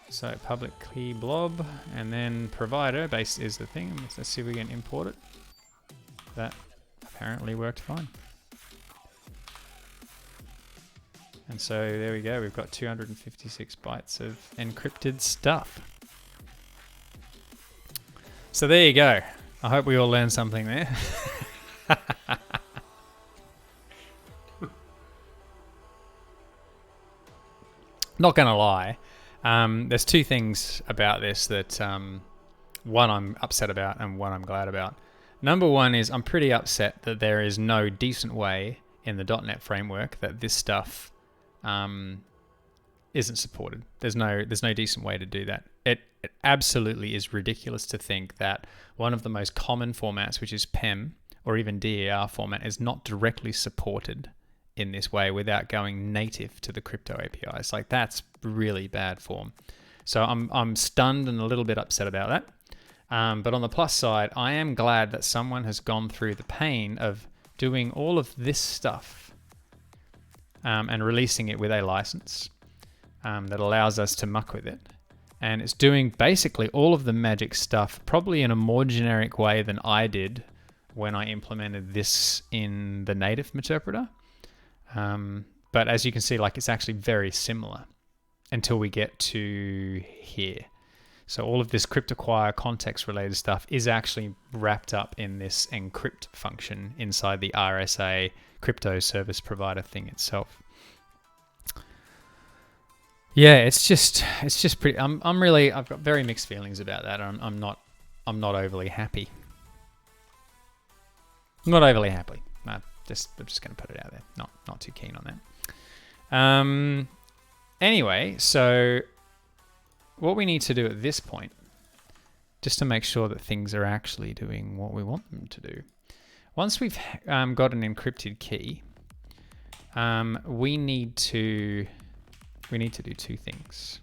So public key blob, and then provider base is the thing. Let's see if we can import it. That apparently worked fine. And so there we go. We've got 256 bytes of encrypted stuff. So there you go. I hope we all learned something there. Not gonna lie, there's two things about this that one I'm upset about and one I'm glad about. Number one is I'm pretty upset that there is no decent way in the .NET framework that this stuff isn't supported. There's no decent way to do that. It absolutely is ridiculous to think that one of the most common formats, which is PEM or even DER format, is not directly supported in this way without going native to the crypto APIs. Like, that's really bad form. So I'm stunned and a little bit upset about that. But on the plus side, I am glad that someone has gone through the pain of doing all of this stuff and releasing it with a license that allows us to muck with it. And it's doing basically all of the magic stuff, probably in a more generic way than I did when I implemented this in the native Meterpreter. But as you can see, like, it's actually very similar until we get to here. So all of this cryptacquire context related stuff is actually wrapped up in this encrypt function inside the RSA crypto service provider thing itself. Yeah, it's just pretty. I've got very mixed feelings about that. I'm not overly happy. Not overly happy. No, I'm just going to put it out there. Not too keen on that. Anyway, so what we need to do at this point, just to make sure that things are actually doing what we want them to do, once we've got an encrypted key, we need to do two things.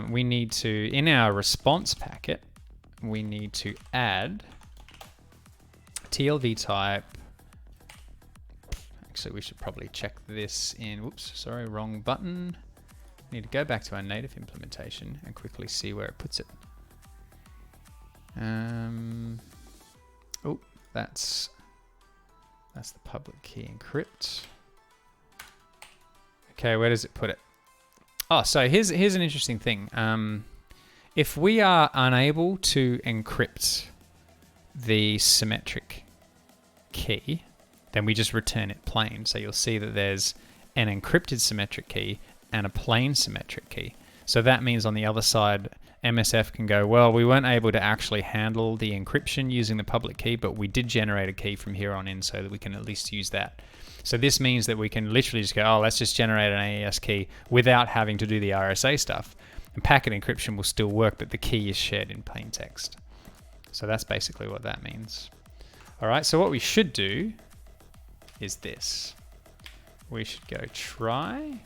We need to, in our response packet, we need to add TLV type. Actually, we should probably check this in. Whoops, sorry, wrong button. We need to go back to our native implementation and quickly see where it puts it. Oh, that's the public key encrypt. Okay, where does it put it? Oh, so here's an interesting thing. If we are unable to encrypt the symmetric key, then we just return it plain. So you'll see that there's an encrypted symmetric key and a plain symmetric key. So that means on the other side, MSF can go, well, we weren't able to actually handle the encryption using the public key, but we did generate a key from here on in so that we can at least use that. So this means that we can literally just go, oh, let's just generate an AES key without having to do the RSA stuff. And packet encryption will still work, but the key is shared in plain text. So that's basically what that means. All right, so what we should do is this. We should go try.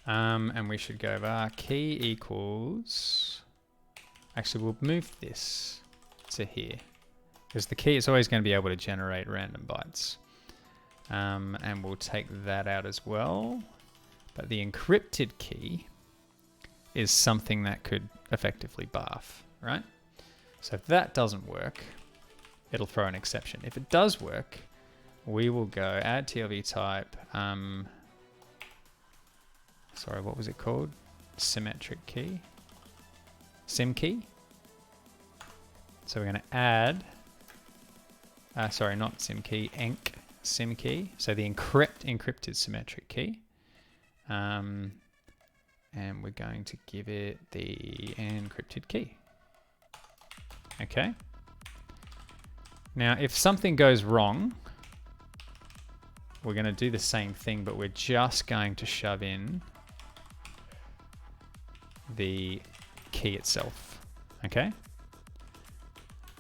And we should go var key equals, actually we'll move this to here, because the key is always going to be able to generate random bytes. And we'll take that out as well. But the encrypted key is something that could effectively barf, right? So if that doesn't work, it'll throw an exception. If it does work, we will go add TLV type, sorry, what was it called? Symmetric key? Sim key? So we're going to add, sorry, not sim key, enc sim key. So the encrypted symmetric key. And we're going to give it the encrypted key. Okay. Now, if something goes wrong, we're going to do the same thing, but we're just going to shove in the key itself. Okay.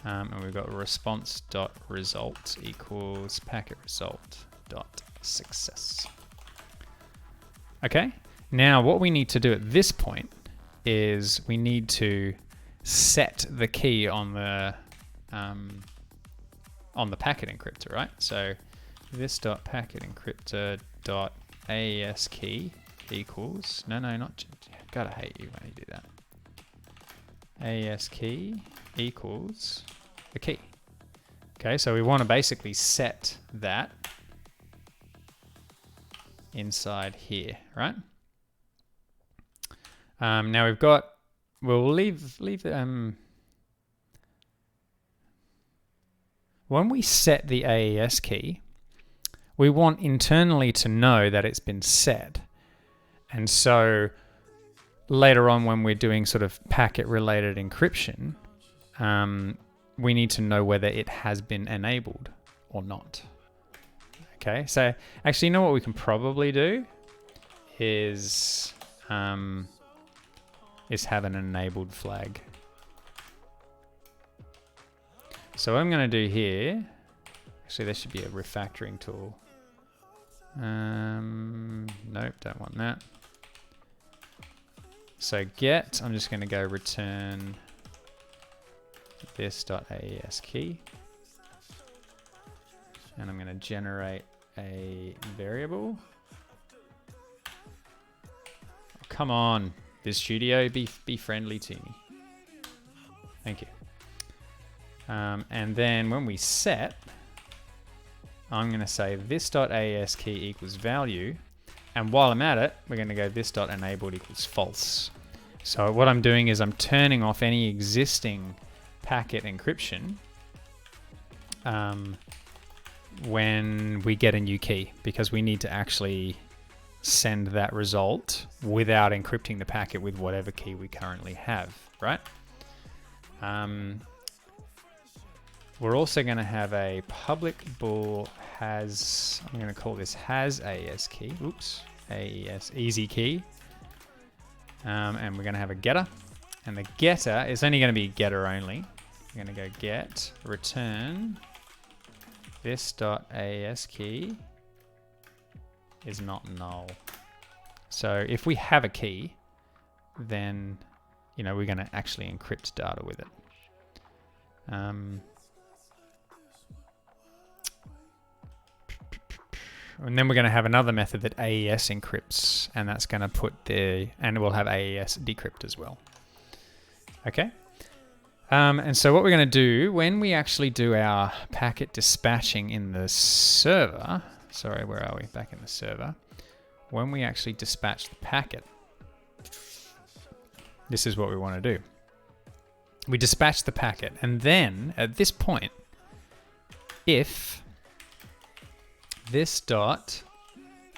And we've got response.result equals packet result dot success. Okay. Now, what we need to do at this point is we need to set the key on the packet encryptor, right? So this dot packet encryptor dot AES key equals, gotta hate you when you do that. AES key equals the key. Okay, so we want to basically set that inside here, right? Now we've got, we'll leave when we set the AES key, we want internally to know that it's been set. And so later on when we're doing sort of packet related encryption, we need to know whether it has been enabled or not. Okay, so actually, you know what we can probably do is have an enabled flag. So what I'm going to do here, actually there should be a refactoring tool. Nope, don't want that. So get, I'm just going to go return this.aes key. And I'm going to generate a variable. Oh, come on, Viz Studio, be friendly to me. Thank you. And then when we set, I'm going to say this.aes key equals value. And while I'm at it, we're going to go this.enabled equals false. So what I'm doing is I'm turning off any existing packet encryption when we get a new key, because we need to actually send that result without encrypting the packet with whatever key we currently have, right? We're also going to have a public bool has, I'm going to call this has AES key, oops, AES easy key. And we're going to have a getter, and the getter is only going to be getter only. We're going to go get return this.aes key is not null. So if we have a key, then, you know, we're going to actually encrypt data with it. And then we're going to have another method that AES encrypts, and that's going to put the, and we'll have AES decrypt as well. Okay. And so what we're going to do when we actually do our packet dispatching in the server, sorry, where are we? Back in the server. When we actually dispatch the packet, this is what we want to do. We dispatch the packet, and then at this point, if this dot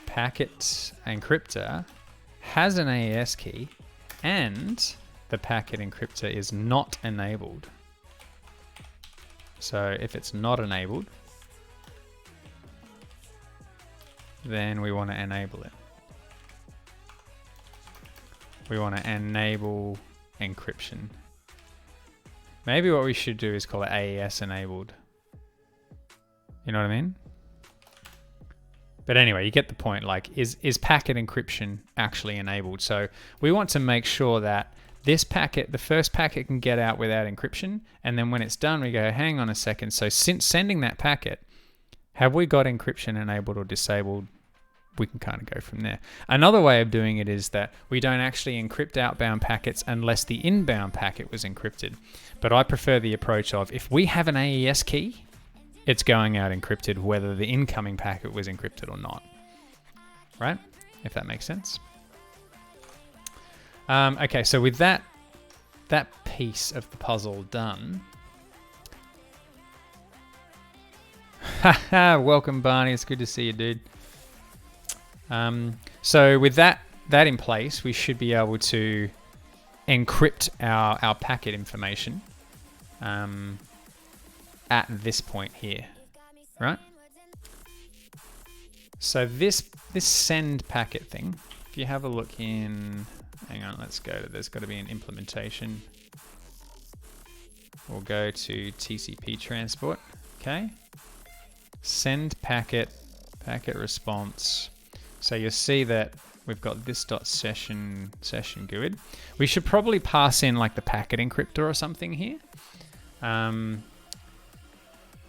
packet encryptor has an AES key and the packet encryptor is not enabled. So if it's not enabled, then we want to enable it. We want to enable encryption. Maybe what we should do is call it AES enabled. You know what I mean? But anyway, you get the point. Like, is packet encryption actually enabled? So we want to make sure that this packet, the first packet, can get out without encryption. And then when it's done, we go, hang on a second. So since sending that packet, have we got encryption enabled or disabled? We can kind of go from there. Another way of doing it is that we don't actually encrypt outbound packets unless the inbound packet was encrypted. But I prefer the approach of, if we have an AES key, it's going out encrypted whether the incoming packet was encrypted or not. Right? If that makes sense. Okay, so with that piece of the puzzle done. Haha, welcome Barney, it's good to see you, dude. So with that in place, we should be able to encrypt our packet information at this point here, right? So this send packet thing, if you have a look in, hang on, let's go to, there's got to be an implementation. We'll go to TCP transport, okay? Send packet response. So you'll see that we've got this session GUID. We should probably pass in like the packet encryptor or something here.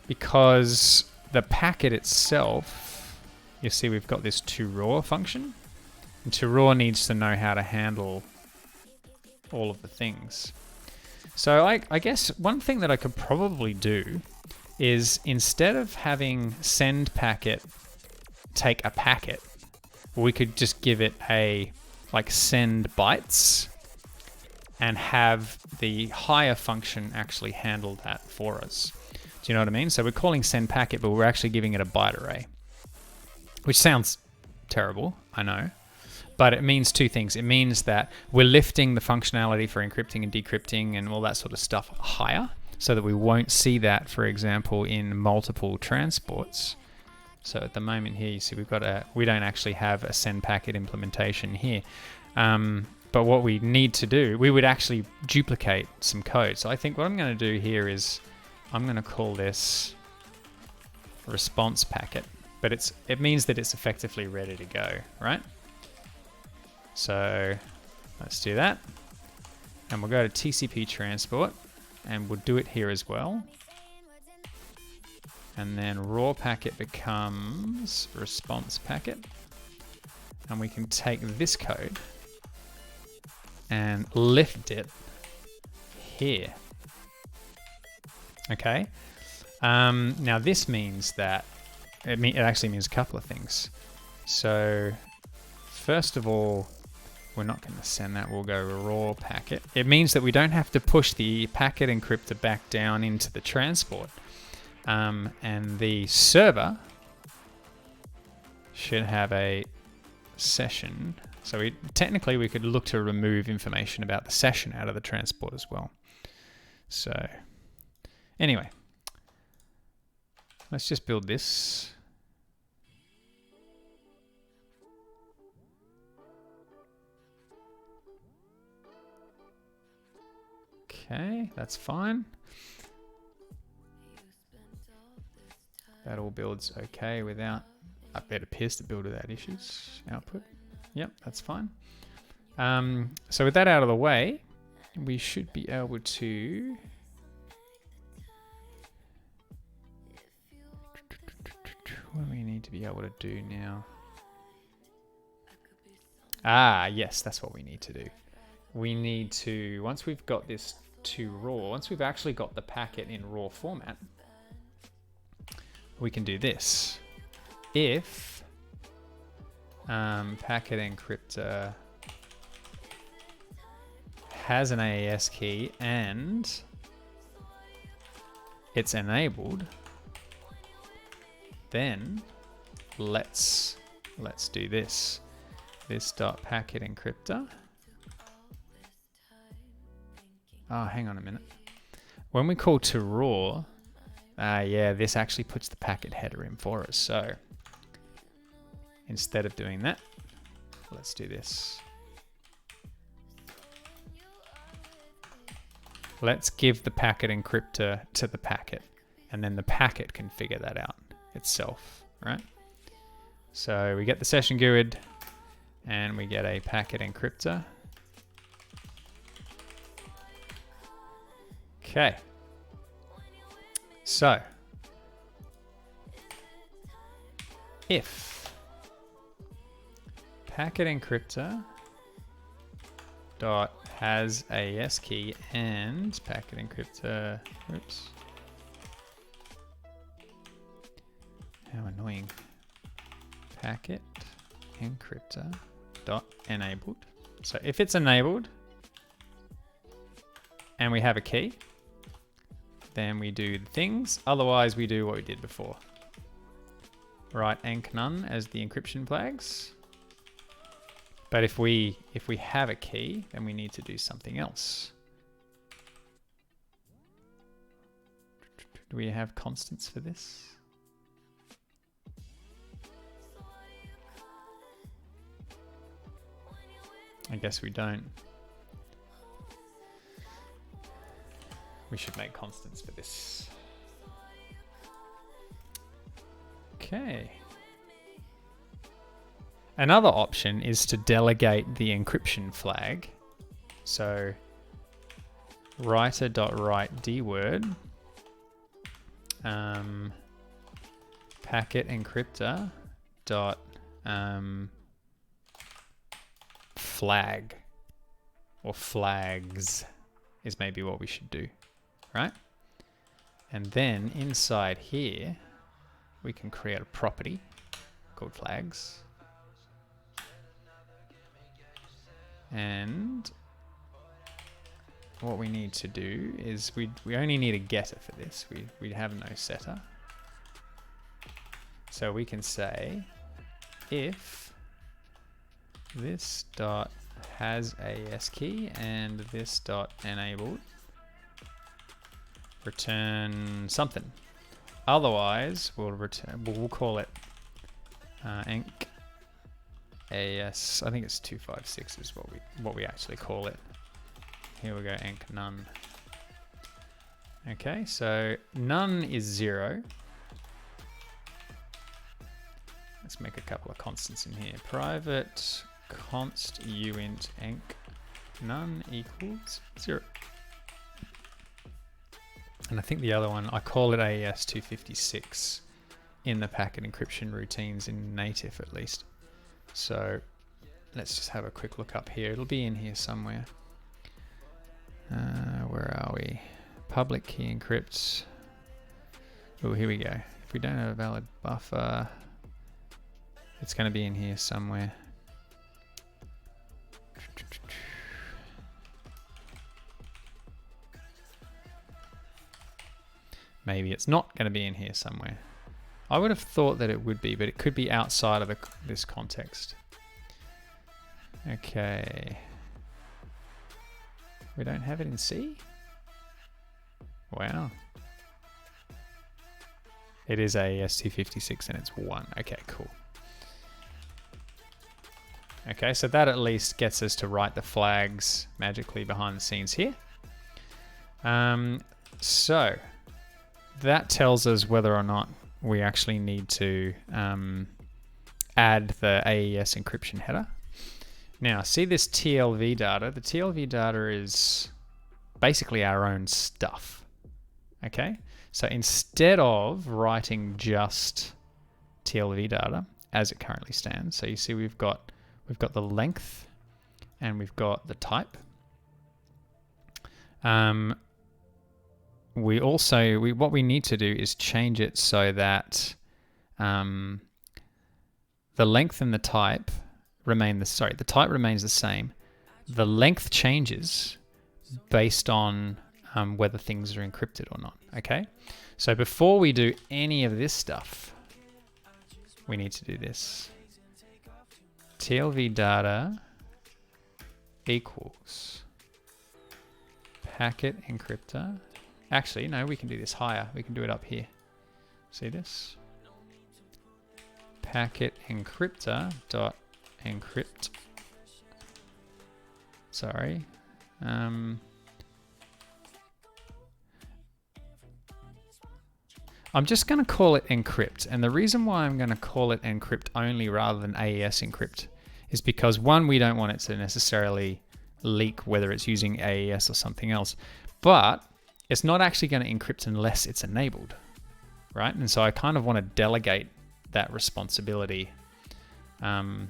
Because the packet itself, you see we've got this toRaw function. And toRaw needs to know how to handle all of the things. So I guess one thing that I could probably do is, instead of having send packet take a packet, we could just give it a like send bytes and have the higher function actually handle that for us. Do you know what I mean? So we're calling send packet, but we're actually giving it a byte array, which sounds terrible, I know, but it means two things. It means that we're lifting the functionality for encrypting and decrypting and all that sort of stuff higher, so that we won't see that, for example, in multiple transports. So at the moment here, you see we don't actually have a send packet implementation here. But what we need to do, we would actually duplicate some code. So I think what I'm going to do here is I'm going to call this response packet, but it means that it's effectively ready to go, right? So let's do that. And we'll go to TCP transport and we'll do it here as well. And then raw packet becomes response packet. And we can take this code and lift it here. Okay. Now this means that it actually means a couple of things. So first of all, we're not going to send that. We'll go raw packet. It means that we don't have to push the packet encryptor back down into the transport. And the server should have a session. So technically we could look to remove information about the session out of the transport as well. So anyway, let's just build this. Okay, that's fine. That all builds okay without, it appears to build without issues. Output, yep, that's fine. So with that out of the way, we should be able to what do we need to be able to do now? Ah, yes, that's what we need to do. We need to, once we've got this to raw, once we've actually got the packet in raw format, we can do this. If packet encryptor has an AES key and it's enabled, then let's do this. This dot packet encryptor. Oh, hang on a minute. When we call to raw, yeah, this actually puts the packet header in for us. So instead of doing that, let's do this. Let's give the packet encryptor to the packet, and then the packet can figure that out itself, right? So we get the session GUID, and we get a packet encryptor. Okay. So if packet encryptor dot has AES key and packet encryptor, oops, how annoying, packet encryptor dot enabled. So if it's enabled and we have a key, then we do the things. Otherwise we do what we did before. Write enc none as the encryption flags. But if we have a key, then we need to do something else. Do we have constants for this? I guess we don't. We should make constants for this. Okay. Another option is to delegate the encryption flag. So writer.write dword packet encryptor dot flag or flags is maybe what we should do, right? And then inside here we can create a property called flags. And what we need to do is we only need a getter for this. We have no setter. So we can say if this dot has AES key and this dot enabled, return something. Otherwise we'll return, we'll call it enc AES, I think it's 256 is what we actually call it. Here we go, enc none. Okay, so none is 0. Let's make a couple of constants in here. Private const uint enc none equals 0. And I think the other one, I call it AES 256 in the packet encryption routines in native at least. So let's just have a quick look up here. It'll be in here somewhere. Where are we? Public key encrypts. Oh, here we go. If we don't have a valid buffer, it's going to be in here somewhere. Maybe it's not going to be in here somewhere. I would have thought that it would be, but it could be outside of this context. Okay. We don't have it in C? Wow. It is AES 256 and it's 1. Okay, cool. Okay, so that at least gets us to write the flags magically behind the scenes here. So that tells us whether or not we actually need to add the AES encryption header. Now, see this TLV data? The TLV data is basically our own stuff. Okay, so instead of writing just TLV data as it currently stands, so you see we've got the length and we've got the type. What we need to do is change it so that the length and the type the type remains the same. The length changes based on whether things are encrypted or not. Okay, so before we do any of this stuff, we need to do this. TLV data equals packet encryptor. Actually, no, we can do this higher. We can do it up here. See this? Packet encryptor dot encrypt. Sorry. I'm just going to call it encrypt. And the reason why I'm going to call it encrypt only rather than AES encrypt is because, one, we don't want it to necessarily leak whether it's using AES or something else, but it's not actually going to encrypt unless it's enabled, right? And so I kind of want to delegate that responsibility behind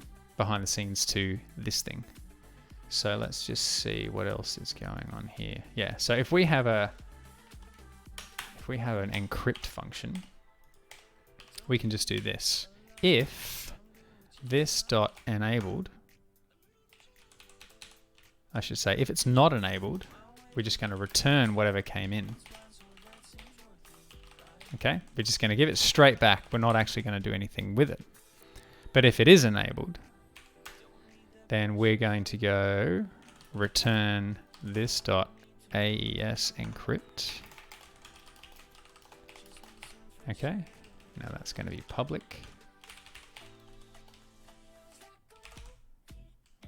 the scenes to this thing. So let's just see what else is going on here. Yeah, so if we have an encrypt function, we can just do this. If this dot enabled, I should say, if it's not enabled, we're just going to return whatever came in. Okay, we're just going to give it straight back. We're not actually going to do anything with it. But if it is enabled, then we're going to go return this dot AES encrypt. Okay, now that's going to be public.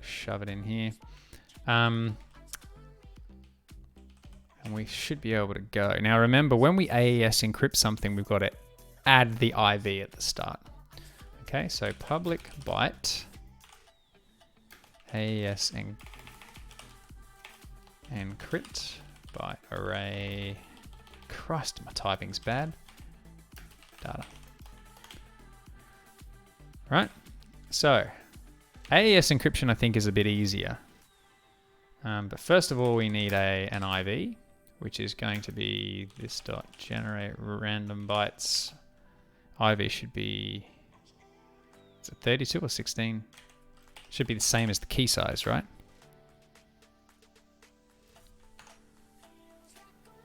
Shove it in here. And we should be able to go. Now remember, when we AES encrypt something, we've got to add the IV at the start. Okay, so public byte AES encrypt byte array. Christ, my typing's bad. Data. Right, so AES encryption I think is a bit easier. But first of all, we need an IV, which is going to be this dot generate random bytes. IV should be, is it 32 or 16? Should be the same as the key size, right?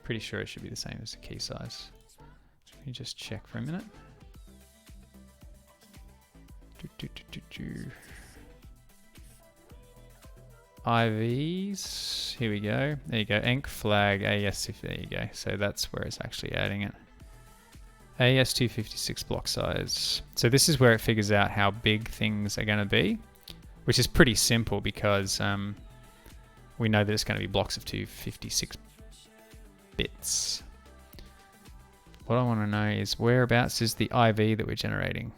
Pretty sure it should be the same as the key size. Let me just check for a minute. IVs, here we go. There you go, enc flag AES, there you go. So that's where it's actually adding it. AES 256 block size. So this is where it figures out how big things are going to be, which is pretty simple because we know that it's going to be blocks of 256 bits. What I want to know is whereabouts is the IV that we're generating.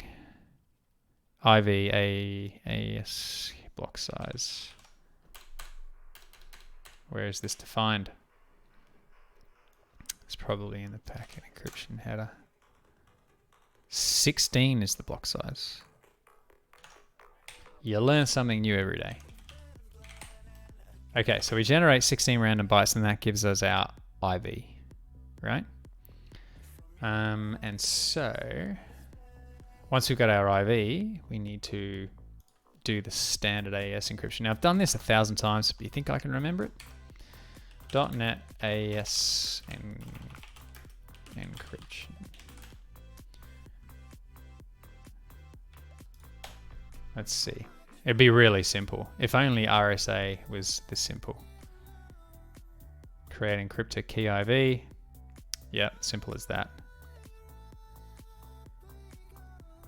IV AES block size. Where is this defined? It's probably in the packet encryption header. 16 is the block size. You learn something new every day. Okay, so we generate 16 random bytes and that gives us our IV, right? And so once we've got our IV, we need to do the standard AES encryption. Now I've done this 1,000 times, but you think I can remember it? .NET AES encryption. Let's see. It'd be really simple. If only RSA was this simple. Create encryptor key IV. Yeah, simple as that.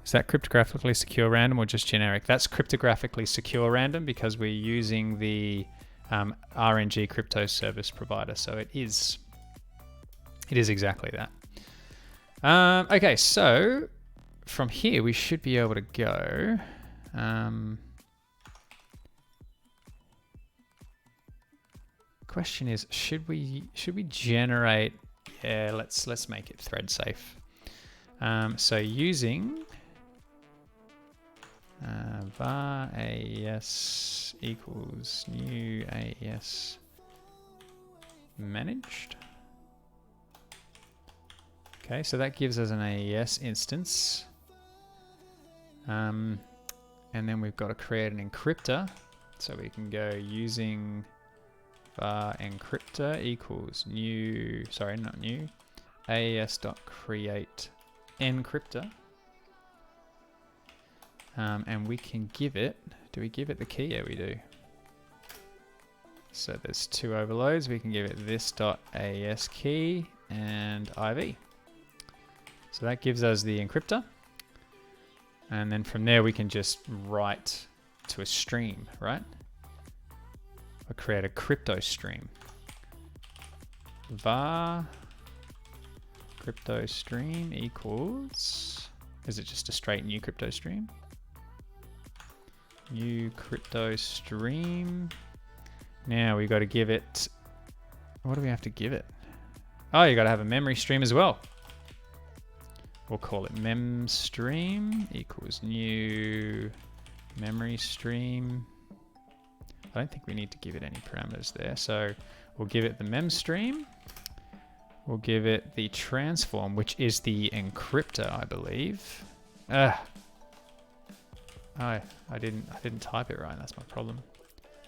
Is that cryptographically secure random or just generic? That's cryptographically secure random because we're using the RNG crypto service provider. So it is exactly that. Okay, so from here we should be able to go. Question is, should we generate? Yeah, let's make it thread safe. So using var AES equals new AES managed. Okay, so that gives us an AES instance. And then we've got to create an encryptor. So we can go using var encryptor equals new, sorry, not new, AES.create encryptor. And we can give it, do we give it the key? Yeah, we do. So there's two overloads. We can give it this .AES key and IV. So that gives us the encryptor. And then from there we can just write to a stream, right? Or create a crypto stream. var crypto stream equals, is it just a straight new crypto stream? New crypto stream. Now we got to give it, what do we have to give it? Oh, you got to have a memory stream as well. We'll call it mem stream equals new memory stream. I don't think we need to give it any parameters there. So we'll give it the mem stream. We'll give it the transform, which is the encryptor, I believe. I didn't type it right. That's my problem.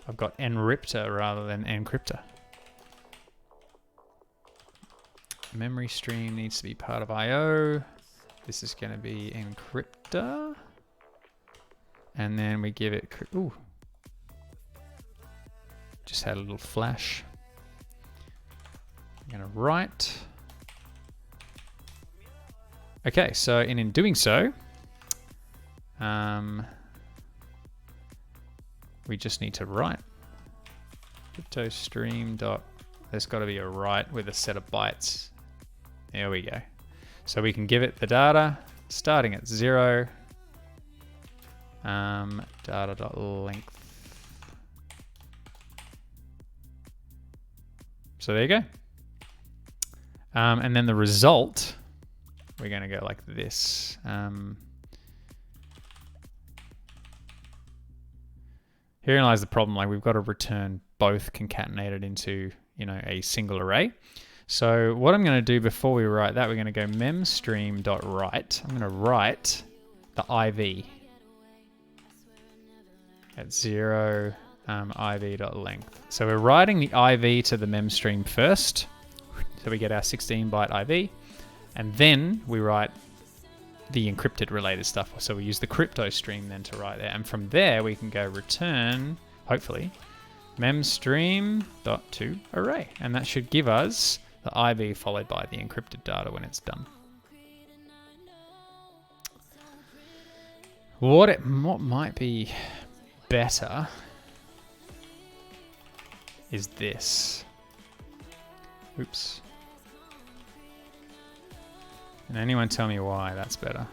I've got enriptor rather than encryptor. Memory stream needs to be part of I/O. This is going to be encryptor. And then we give it, ooh. Just had a little flash. I'm going to write. Okay, so in doing so, we just need to write. Crypto stream dot, there's got to be a write with a set of bytes. There we go. So we can give it the data starting at 0. Data.length. So there you go. And then the result, we're going to go like this. Herein lies the problem. Like we've got to return both concatenated into, you know, a single array. So what I'm going to do before we write that, we're going to go memstream.write. I'm going to write the IV at 0 IV.length. So we're writing the IV to the memstream first. So we get our 16-byte IV. And then we write the encrypted related stuff. So we use the crypto stream then to write there. And from there we can go return, hopefully, memstream.toArray. And that should give us the IV followed by the encrypted data when it's done. What might be better is this. Oops. Can anyone tell me why that's better?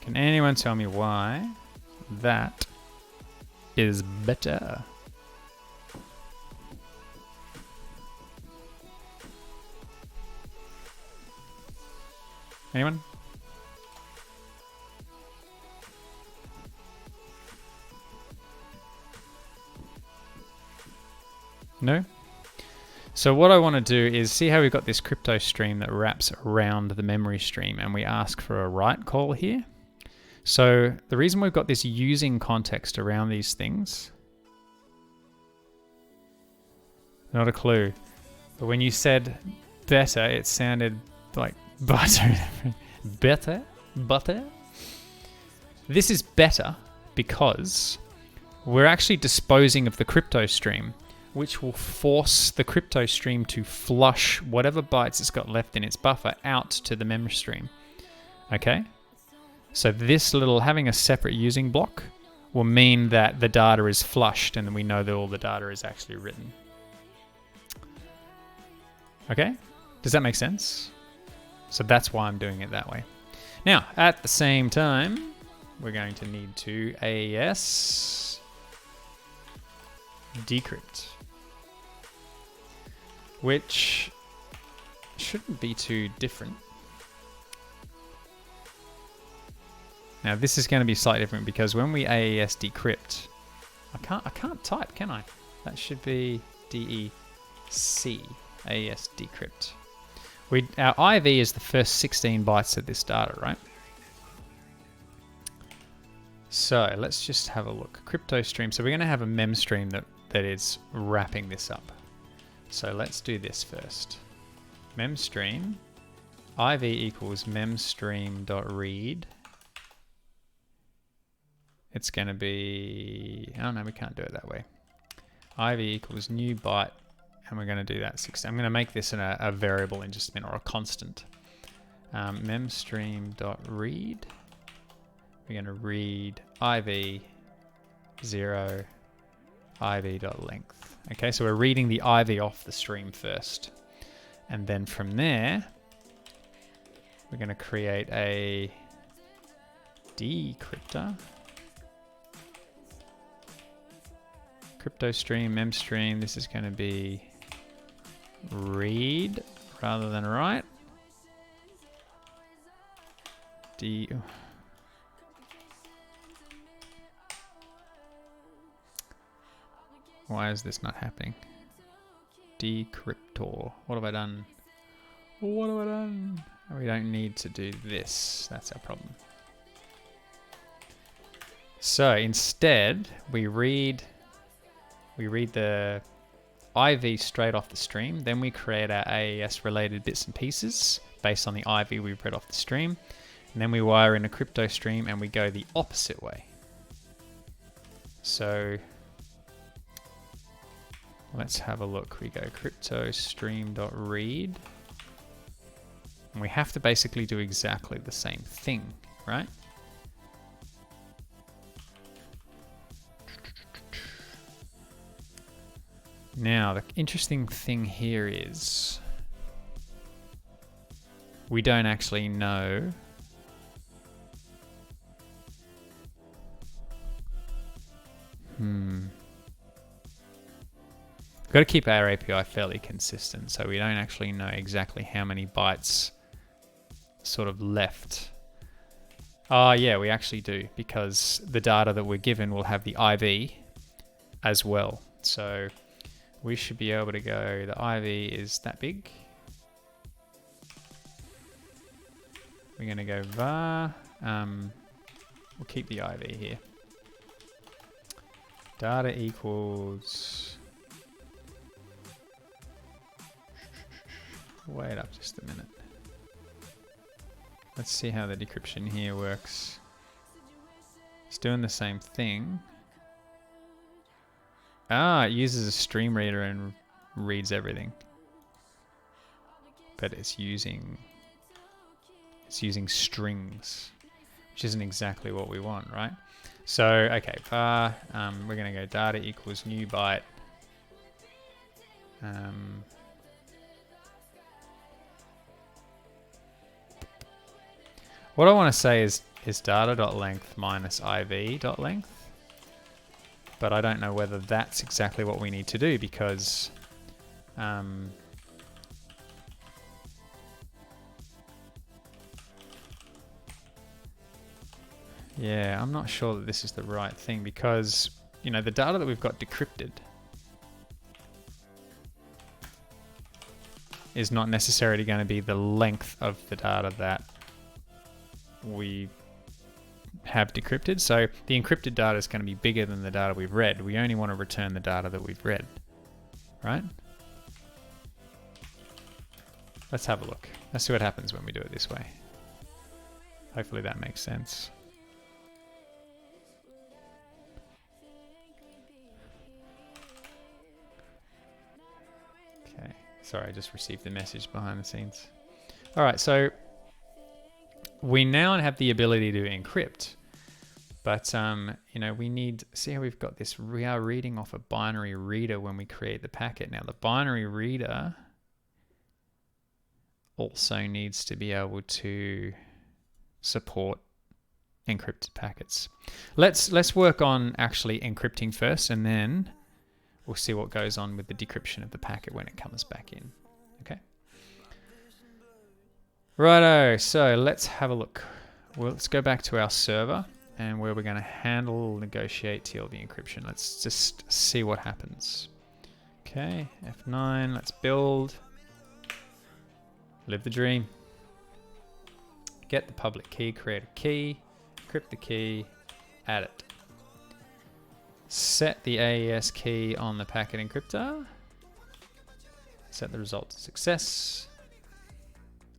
Can anyone tell me why that is better? Anyone? No? So what I want to do is see how we've got this crypto stream that wraps around the memory stream, and we ask for a write call here. So the reason we've got this using context around these things, not a clue, but when you said better, it sounded like butter. Butter? This is better because we're actually disposing of the crypto stream, which will force the crypto stream to flush whatever bytes it's got left in its buffer out to the memory stream. Okay? So this little, having a separate using block will mean that the data is flushed and we know that all the data is actually written. Okay? Does that make sense? So that's why I'm doing it that way. Now, at the same time, we're going to need to AES decrypt, which shouldn't be too different. Now this is going to be slightly different because when we AES decrypt, I can't type, can I? That should be DEC, AES decrypt. Our IV is the first 16 bytes of this data, right? So let's just have a look. Crypto stream. So we're going to have a mem stream that is wrapping this up. So let's do this first. Memstream, IV equals memstream.read. It's going to be, oh no, we can't do it that way. IV equals new byte, and we're going to do that 16. I'm going to make this a variable in just a minute, or a constant. Memstream.read. We're going to read IV 0 iv.length. Okay, so we're reading the IV off the stream first. And then from there, we're going to create a decrypter. Crypto stream, mem stream. This is going to be read rather than write. Why is this not happening? Decryptor. What have I done? What have I done? We don't need to do this. That's our problem. So instead, we read the IV straight off the stream. Then we create our AES related bits and pieces based on the IV we've read off the stream. And then we wire in a crypto stream and we go the opposite way. So let's have a look. We go crypto stream.read. And we have to basically do exactly the same thing, right? Now, the interesting thing here is we don't actually know We've got to keep our API fairly consistent, so we don't actually know exactly how many bytes sort of left. Yeah, we actually do, because the data that we're given will have the IV as well. So we should be able to go, the IV is that big. We're going to go var, we'll keep the IV here. Data equals, wait up just a minute. Let's see how the decryption here works. It's doing the same thing. It uses a stream reader and reads everything. But it's using strings, which isn't exactly what we want, right? So, okay, var, we're going to go data equals new byte. What I want to say is data.length minus IV.length. But I don't know whether that's exactly what we need to do, because yeah, I'm not sure that this is the right thing, because, you know, the data that we've got decrypted is not necessarily going to be the length of the data that we have decrypted. So the encrypted data is going to be bigger than the data we've read. We only want to return the data that we've read, right? Let's have a look. Let's see what happens when we do it this way. Hopefully that makes sense. Okay, sorry, I just received the message behind the scenes. All right, so we now have the ability to encrypt, but you know, we need, see how we've got this, we are reading off a binary reader when we create the packet. Now the binary reader also needs to be able to support encrypted packets. Let's work on actually encrypting first, and then we'll see what goes on with the decryption of the packet when it comes back in. Okay. Righto, so let's have a look. Well, let's go back to our server and where we're going to handle, negotiate TLV encryption. Let's just see what happens. Okay, F9, let's build. Live the dream. Get the public key, create a key, encrypt the key, add it. Set the AES key on the packet encryptor. Set the result to success.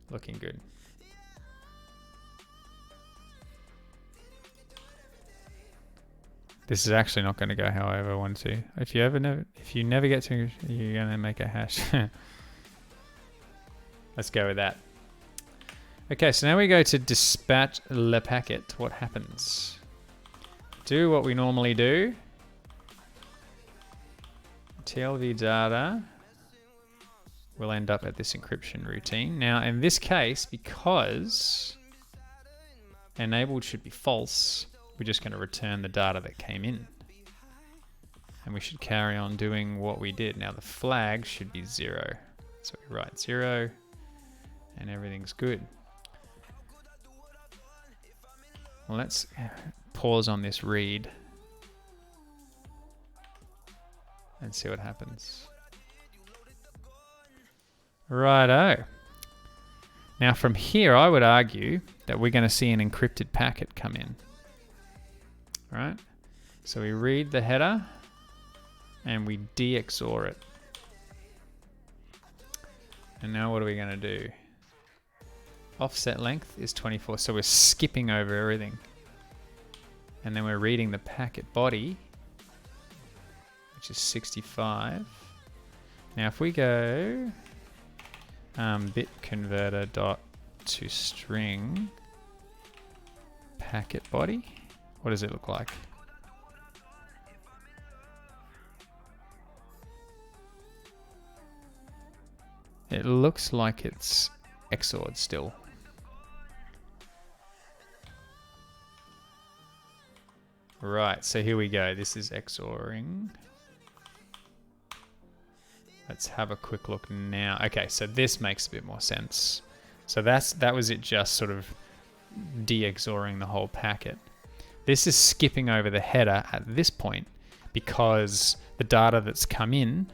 Looking good. This is actually not going to go how I ever want to. If you never get to, you're going to make a hash. Let's go with that. Okay, so now we go to dispatch le packet. What happens? Do what we normally do. TLV data will end up at this encryption routine. Now, in this case, because enabled should be false, we're just going to return the data that came in. And we should carry on doing what we did. Now, the flag should be 0. So we write 0, and everything's good. Well, let's pause on this read and see what happens. Righto. Now from here, I would argue that we're going to see an encrypted packet come in. Right? So we read the header and we de-XOR it. And now what are we going to do? Offset length is 24, so we're skipping over everything. And then we're reading the packet body, which is 65. Now if we go bit converter dot to string packet body, what does it look like? It looks like it's XOR'd still. Right, so here we go. This is XOR'ing. Let's have a quick look now. Okay, so this makes a bit more sense. So that was it, just sort of de-XORing the whole packet. This is skipping over the header at this point because the data that's come in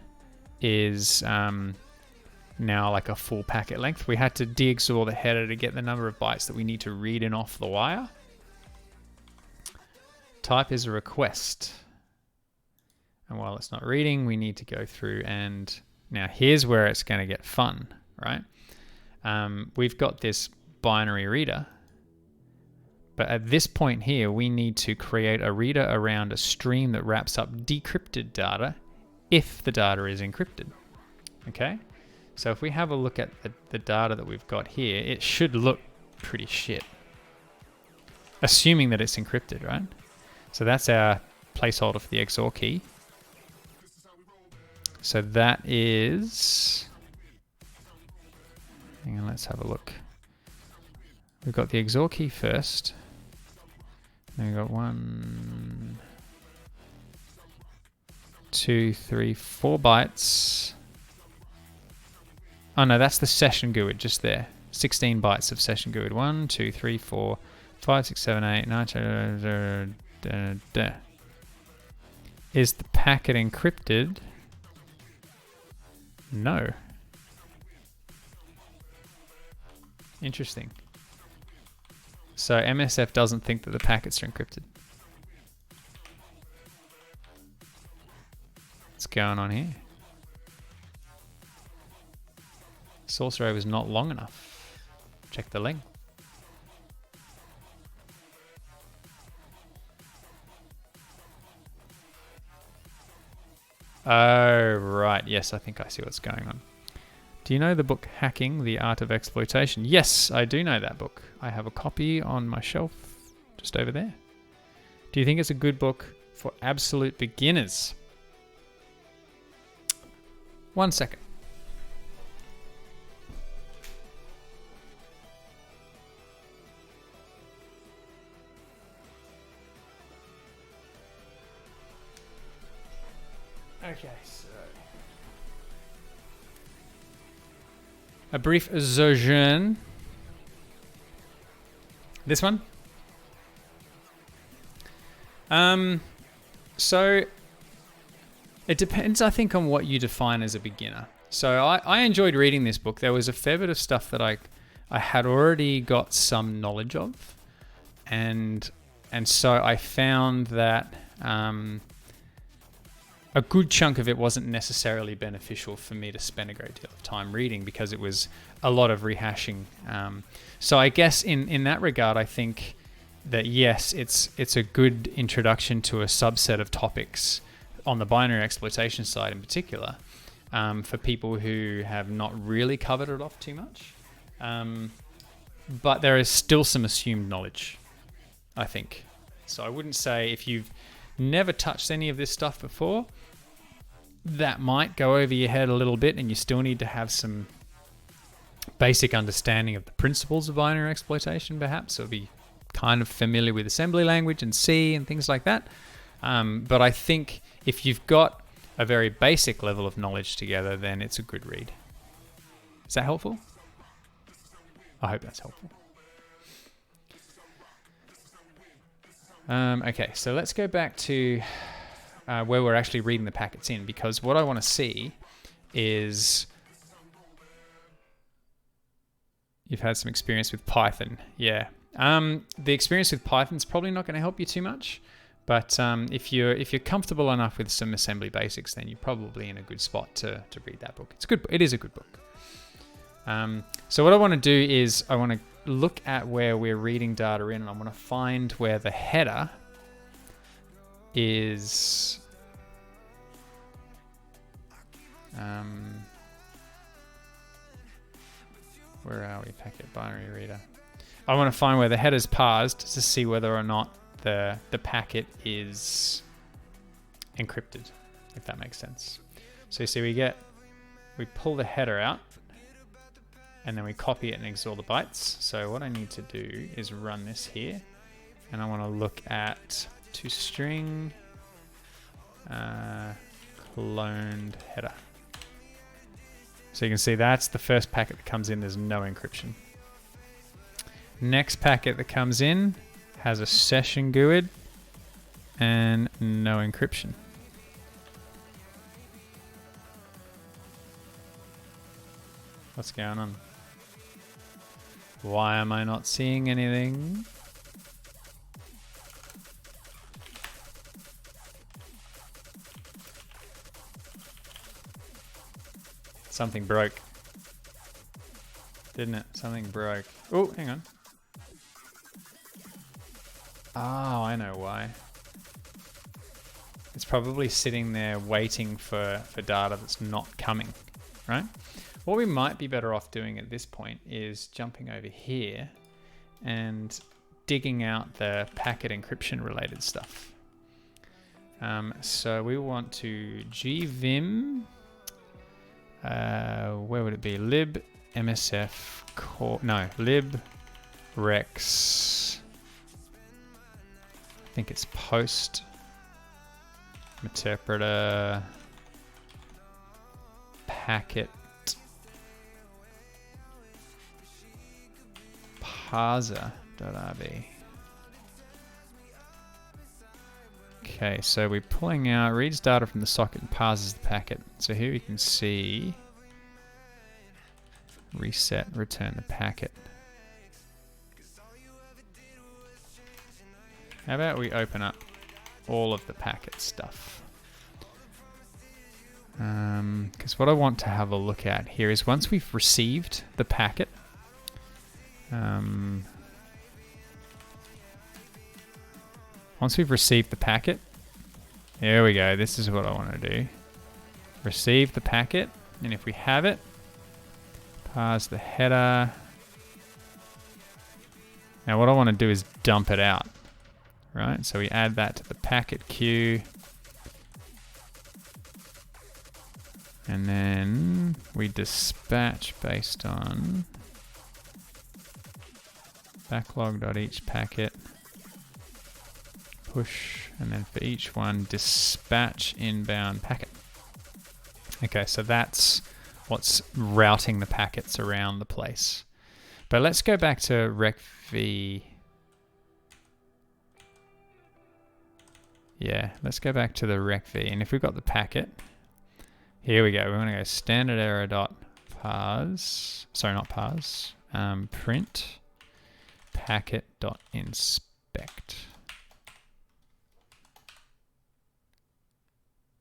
is now like a full packet length. We had to de-XOR the header to get the number of bytes that we need to read in off the wire. Type is a request. And while it's not reading, we need to go through and now here's where it's going to get fun, right? We've got this binary reader, but at this point here, we need to create a reader around a stream that wraps up decrypted data if the data is encrypted, okay? So if we have a look at the data that we've got here, it should look pretty shit, assuming that it's encrypted, right? So that's our placeholder for the XOR key. So that is, hang on, let's have a look. We've got the XOR key first. Then we've got 1, 2, 3, 4 bytes. Oh no, that's the session GUID just there. 16 bytes of session GUID. 1, 2, 3, 4, 5, 6, 7, 8, 9, Is the packet encrypted? No. Interesting. So MSF doesn't think that the packets are encrypted. What's going on here? Source array was not long enough. Check the length. Oh, right. Yes, I think I see what's going on. Do you know the book Hacking, the Art of Exploitation? Yes, I do know that book. I have a copy on my shelf just over there. Do you think it's a good book for absolute beginners? 1 second. Okay, so a brief sojourn. This one. So it depends, I think, on what you define as a beginner. So I enjoyed reading this book. There was a fair bit of stuff that I had already got some knowledge of, and so I found that a good chunk of it wasn't necessarily beneficial for me to spend a great deal of time reading because it was a lot of rehashing. So I guess in that regard, I think that yes, it's a good introduction to a subset of topics on the binary exploitation side in particular, for people who have not really covered it off too much. But there is still some assumed knowledge, I think. So I wouldn't say if you've never touched any of this stuff before, that might go over your head a little bit, and you still need to have some basic understanding of the principles of binary exploitation, perhaps, or be kind of familiar with assembly language and C and things like that. But I think if you've got a very basic level of knowledge together, then it's a good read. Is that helpful? I hope that's helpful. Okay, so let's go back to where we're actually reading the packets in, because what I want to see is... You've had some experience with Python. Yeah. The experience with Python is probably not going to help you too much, but if you're comfortable enough with some assembly basics, then you're probably in a good spot to read that book. It is a good book. So what I want to do is I want to look at where we're reading data in, and I want to find where the header is. Where are we? Packet binary reader. I want to find where the header's parsed to see whether or not the packet is encrypted, if that makes sense. So you see we pull the header out, and then we copy it and ignore the bytes. So what I need to do is run this here, and I want to look at toString cloned header. So you can see that's the first packet that comes in. There's no encryption. Next packet that comes in has a session GUID and no encryption. What's going on? Why am I not seeing anything? Something broke. Didn't it? Something broke. Oh, hang on. Oh, I know why. It's probably sitting there waiting for data that's not coming, right? What we might be better off doing at this point is jumping over here and digging out the packet encryption related stuff. So we want to gvim, where would it be? Lib msf core, no, lib rex, I think it's post Meterpreter packet parser.rb. Okay, so we're pulling out, reads data from the socket and parses the packet. So here we can see reset, return the packet. How about we open up all of the packet stuff? Because what I want to have a look at here is once we've received the packet, there we go. This is what I want to do. Receive the packet, and if we have it, parse the header. Now what I want to do is dump it out, right? So we add that to the packet queue, and then we dispatch based on backlog.each packet, push, and then for each one dispatch inbound packet. Okay, so that's what's routing the packets around the place. But let's go back to recv. Yeah, let's go back to the recv, and if we've got the packet, here we go. We want to go standard error dot parse, sorry, not parse, print packet dot inspect.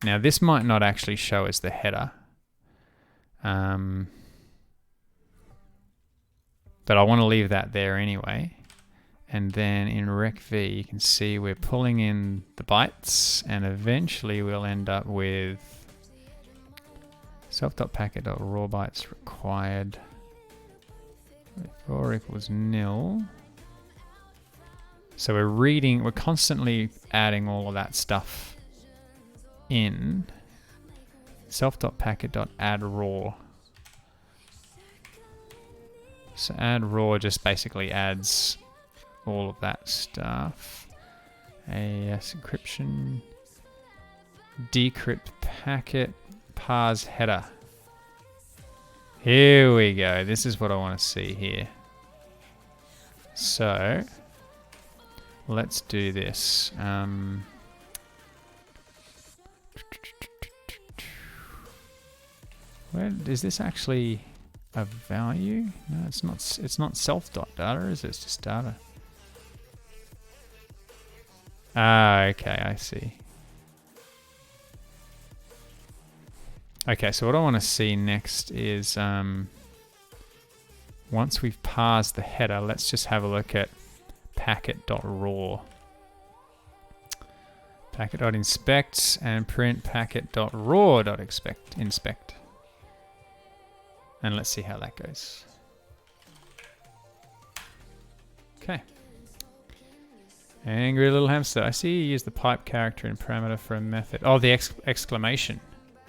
Now this might not actually show as the header, but I want to leave that there anyway. And then in recv you can see we're pulling in the bytes, and eventually we'll end up with self.packet.raw bytes required if or equals nil. So we're constantly adding all of that stuff in, self.packet.add raw. So add raw just basically adds all of that stuff. AES encryption, decrypt packet, parse header. Here we go. This is what I want to see here. So let's do this. Where is this actually a value? No, it's not. It's not self.data, is it? It's just data. Ah, okay, I see. Okay, so what I want to see next is once we've parsed the header, let's just have a look at packet.raw. Packet.inspect and print packet.raw.inspect. And let's see how that goes. Okay. Angry little hamster. I see you use the pipe character in parameter for a method. Oh, the exclamation.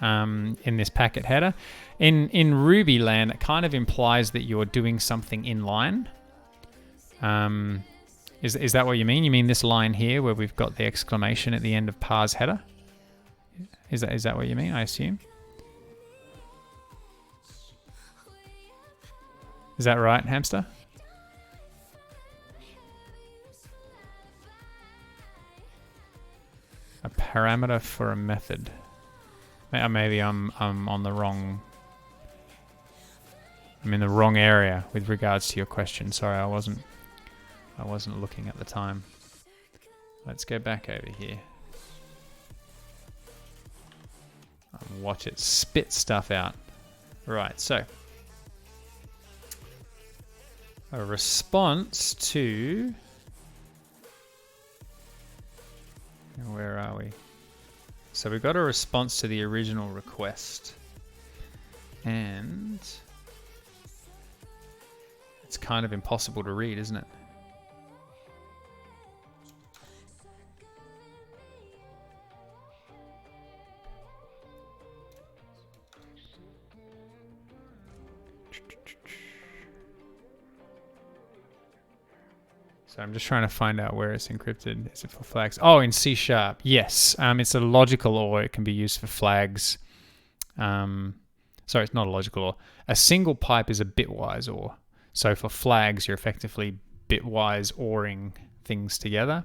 In this packet header. In Ruby land, it kind of implies that you're doing something in line. Is that what you mean? You mean this line here where we've got the exclamation at the end of parse header? Is that what you mean, I assume? Is that right, hamster? A parameter for a method. Maybe I'm on the wrong. I'm in the wrong area with regards to your question. Sorry, I wasn't looking at the time. Let's go back over here. And watch it spit stuff out. Right, so a response to. Where are we? So we got a response to the original request, and it's kind of impossible to read, isn't it? So I'm just trying to find out where it's encrypted. Is it for flags? Oh, in C#. Yes. It's a logical OR. It can be used for flags. Sorry, it's not a logical OR. A single pipe is a bitwise OR. So for flags, you're effectively bitwise ORing things together.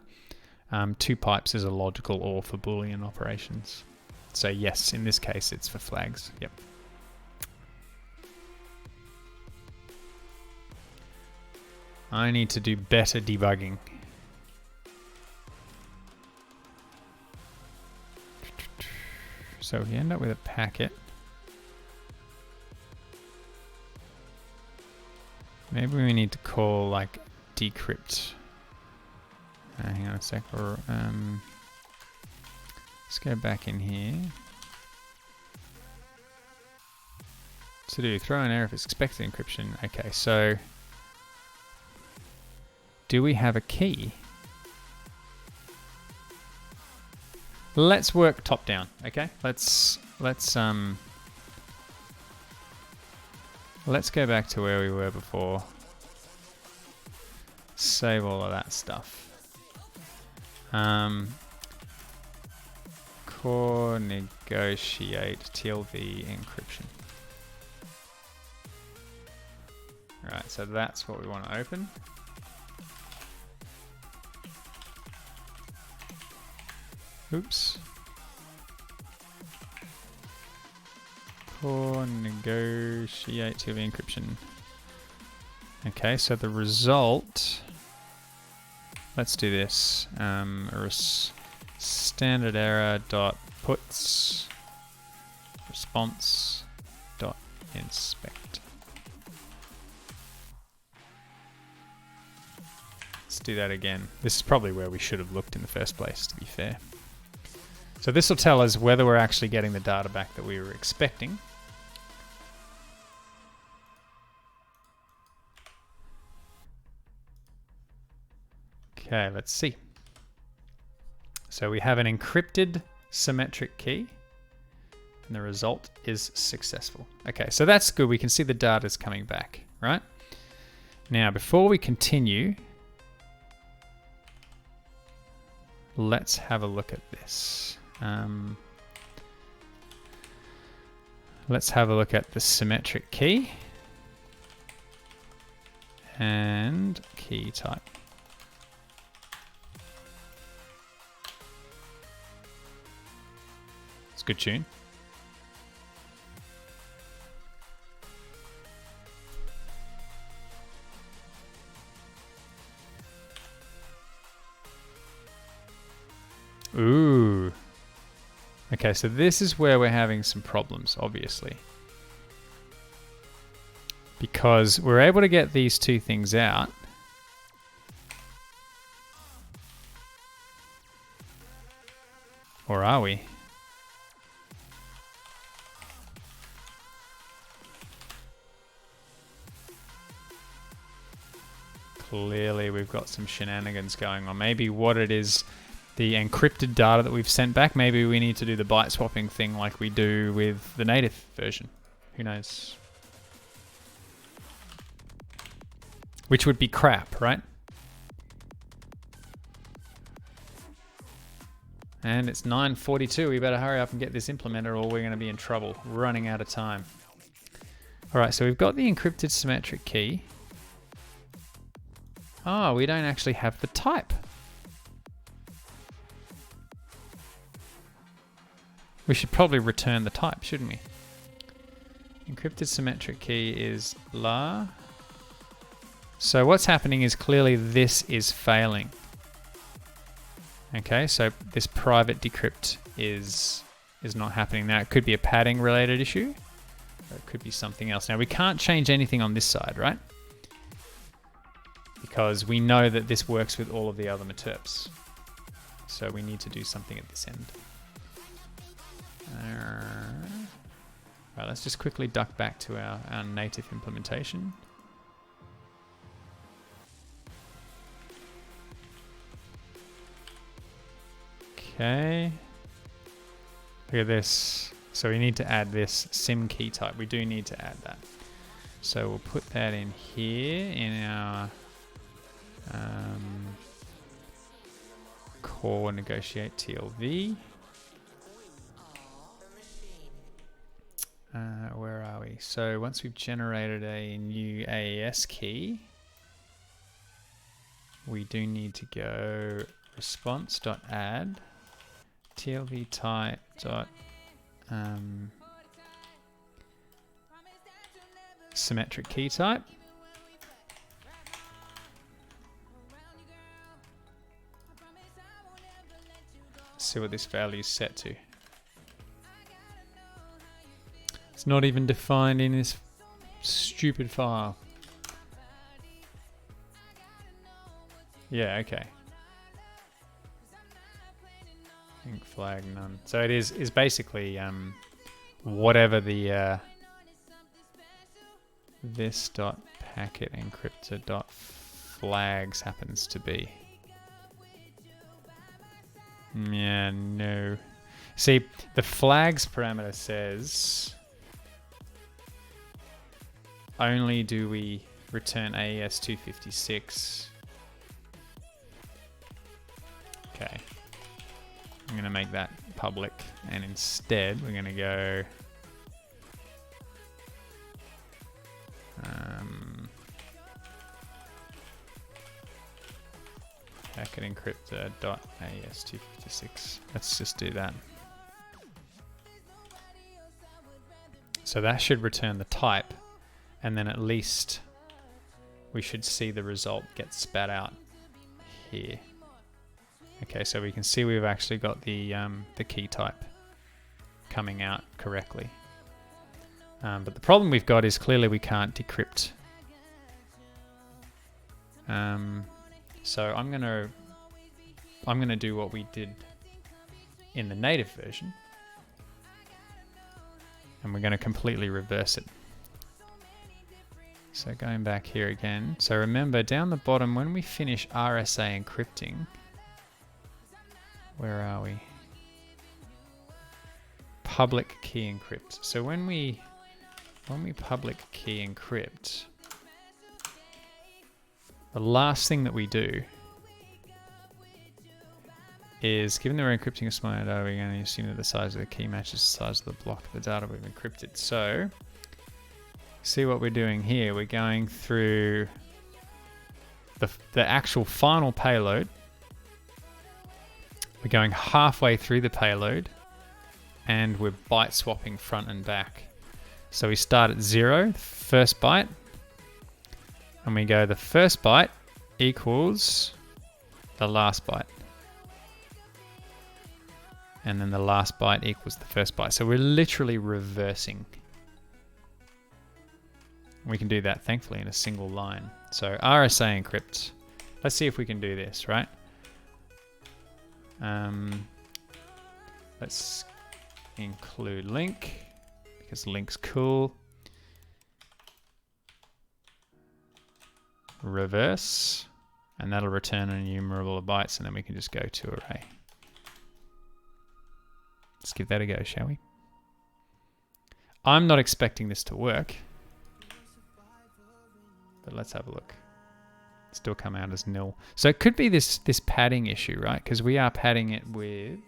2 pipes is a logical OR for Boolean operations. So yes, in this case, it's for flags. Yep. I need to do better debugging. So we end up with a packet. Maybe we need to call like decrypt. Hang on a sec. Or, let's go back in here. To do throw an error if it's expected encryption. Okay, so do we have a key? Let's work top down, okay? Let's go back to where we were before. Save all of that stuff. Core negotiate TLV encryption. Alright, so that's what we want to open. Oops. Core negotiate TLV encryption. Okay, so the result. Let's do this. Standard error dot puts response dot inspect. Let's do that again. This is probably where we should have looked in the first place, to be fair. So this will tell us whether we're actually getting the data back that we were expecting. Okay, let's see. So we have an encrypted symmetric key. And the result is successful. Okay, so that's good. We can see the data is coming back, right? Now, before we continue, let's have a look at this. Let's have a look at the symmetric key and key type. It's a good tune. Ooh. Okay, so this is where we're having some problems, obviously. Because we're able to get these two things out. Or are we? Clearly we've got some shenanigans going on. Maybe what it is, the encrypted data that we've sent back, maybe we need to do the byte swapping thing like we do with the native version. Who knows? Which would be crap, right? And it's 9:42. We better hurry up and get this implemented or we're going to be in trouble. Running out of time. All right, so we've got the encrypted symmetric key. Oh, we don't actually have the type. We should probably return the type, shouldn't we? Encrypted symmetric key is la. So what's happening is clearly this is failing. Okay, so this private decrypt is not happening now. It could be a padding related issue, or it could be something else. Now we can't change anything on this side, right? Because we know that this works with all of the other meterps. So we need to do something at this end. Right, let's just quickly duck back to our native implementation. Okay. Look at this. So we need to add this sim key type. We do need to add that. So we'll put that in here in our core negotiate TLV. Where are we? So once we've generated a new AES key, we do need to go response.add TLV type dot symmetric key type. See what this value is set to. It's not even defined in this stupid file. Yeah, okay. Ink flag none. So it is basically whatever the this dot packet encryptor dot flags happens to be. Yeah, no. See, the flags parameter says only do we return AES 256. Okay. I'm going to make that public, and instead we're going to go packet encryptor dot AES 256. Let's just do that. So that should return the type, and then at least we should see the result get spat out here. Okay, so we can see we've actually got the key type coming out correctly. But the problem we've got is clearly we can't decrypt. So I'm gonna do what we did in the native version, and we're gonna completely reverse it. So going back here again. So remember down the bottom when we finish RSA encrypting, where are we? public key encrypt. So when we public key encrypt, the last thing that we do is, given that we're encrypting a small amount of data, we're going to assume that the size of the key matches the size of the block of the data we've encrypted. So, see what we're doing here. We're going through the actual final payload. We're going halfway through the payload, and we're byte swapping front and back. So we start at 0, first byte, and we go the first byte equals the last byte. And then the last byte equals the first byte. So we're literally reversing. We can do that, thankfully, in a single line. So RSA encrypt. Let's see if we can do this, right? Let's include link, because link's cool. Reverse, and that'll return an enumerable of bytes, and then we can just go to array. Let's give that a go, shall we? I'm not expecting this to work, but let's have a look. Still come out as nil. So it could be this padding issue, right? Because we are padding it with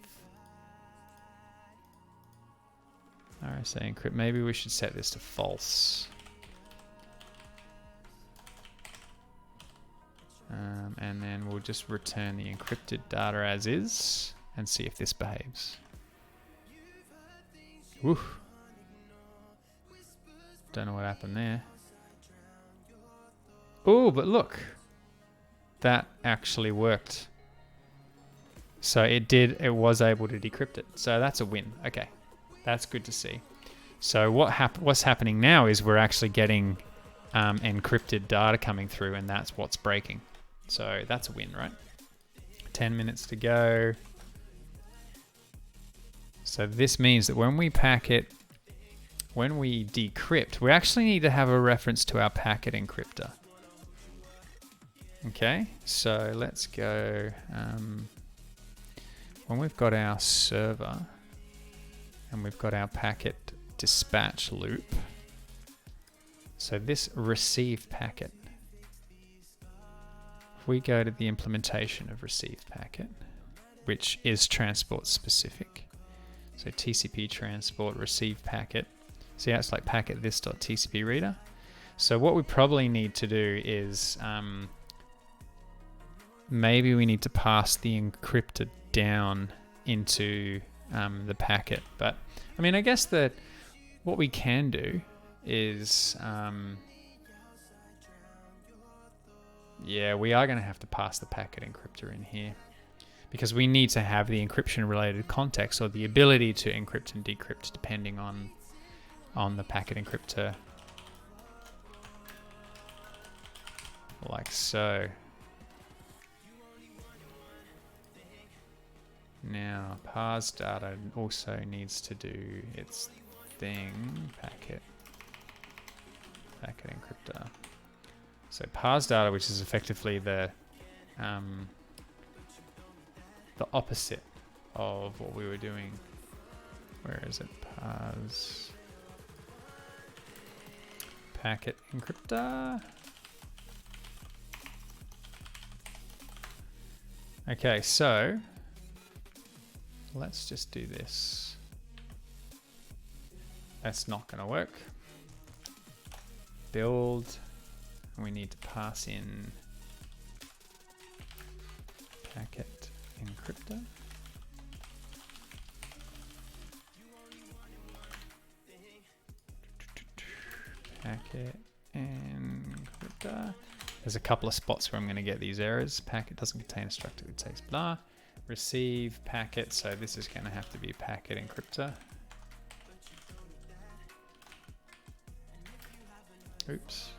RSA encrypt. Maybe we should set this to false. And then we'll just return the encrypted data as is and see if this behaves. Woo. Don't know what happened there. Oh, but look. That actually worked. So it was able to decrypt it. So that's a win. Okay. That's good to see. So what's happening now is we're actually getting encrypted data coming through, and that's what's breaking. So that's a win, right? 10 minutes to go. So this means that when we decrypt, we actually need to have a reference to our packet encryptor. Okay, so let's go, when we've got our server and we've got our packet dispatch loop, so this receive packet, if we go to the implementation of receive packet, which is transport specific, so TCP transport receive packet, see how it's like packet this.tcp reader. So what we probably need to do is maybe we need to pass the encryptor down into the packet. But I mean, I guess that what we can do is, yeah, we are going to have to pass the packet encryptor in here, because we need to have the encryption related context, or the ability to encrypt and decrypt depending on the packet encryptor, like so. Now parse data also needs to do its thing, packet encryptor. So parse data, which is effectively the opposite of what we were doing. Where is it? Parse packet encryptor. Okay, so let's just do this. That's not going to work. Build. We need to pass in packet encryptor. Packet encryptor. There's a couple of spots where I'm going to get these errors. Packet doesn't contain a structure that takes blah. Receive packet, so this is going to have to be packet encryptor. Oops.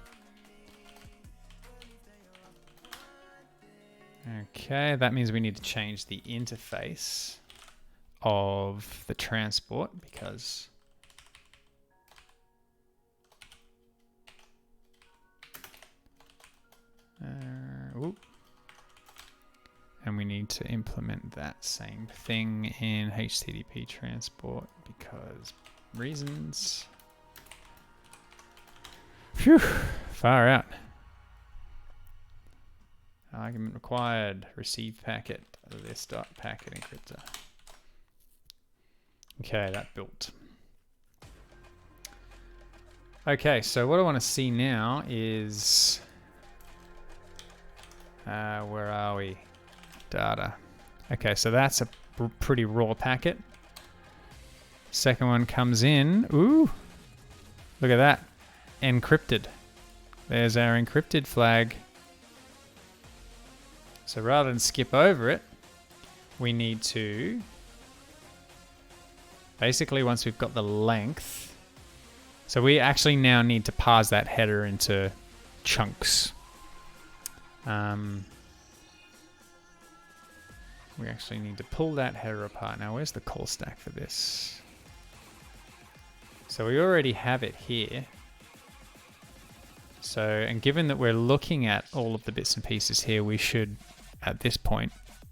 Okay, that means we need to change the interface of the transport, because And we need to implement that same thing in HTTP transport because reasons. Phew, far out. Argument required, receive packet, this.packet encryptor. Okay, that built. Okay, so what I want to see now is, where are we? Data. Okay, so that's a pretty raw packet. Second one comes in. Ooh, look at that. Encrypted. There's our encrypted flag. So rather than skip over it, we need to, basically once we've got the length, so we actually now need to parse that header into chunks. We actually need to pull that header apart. Now, where's the call stack for this? So we already have it here. So, and given that we're looking at all of the bits and pieces here, we should, at this point,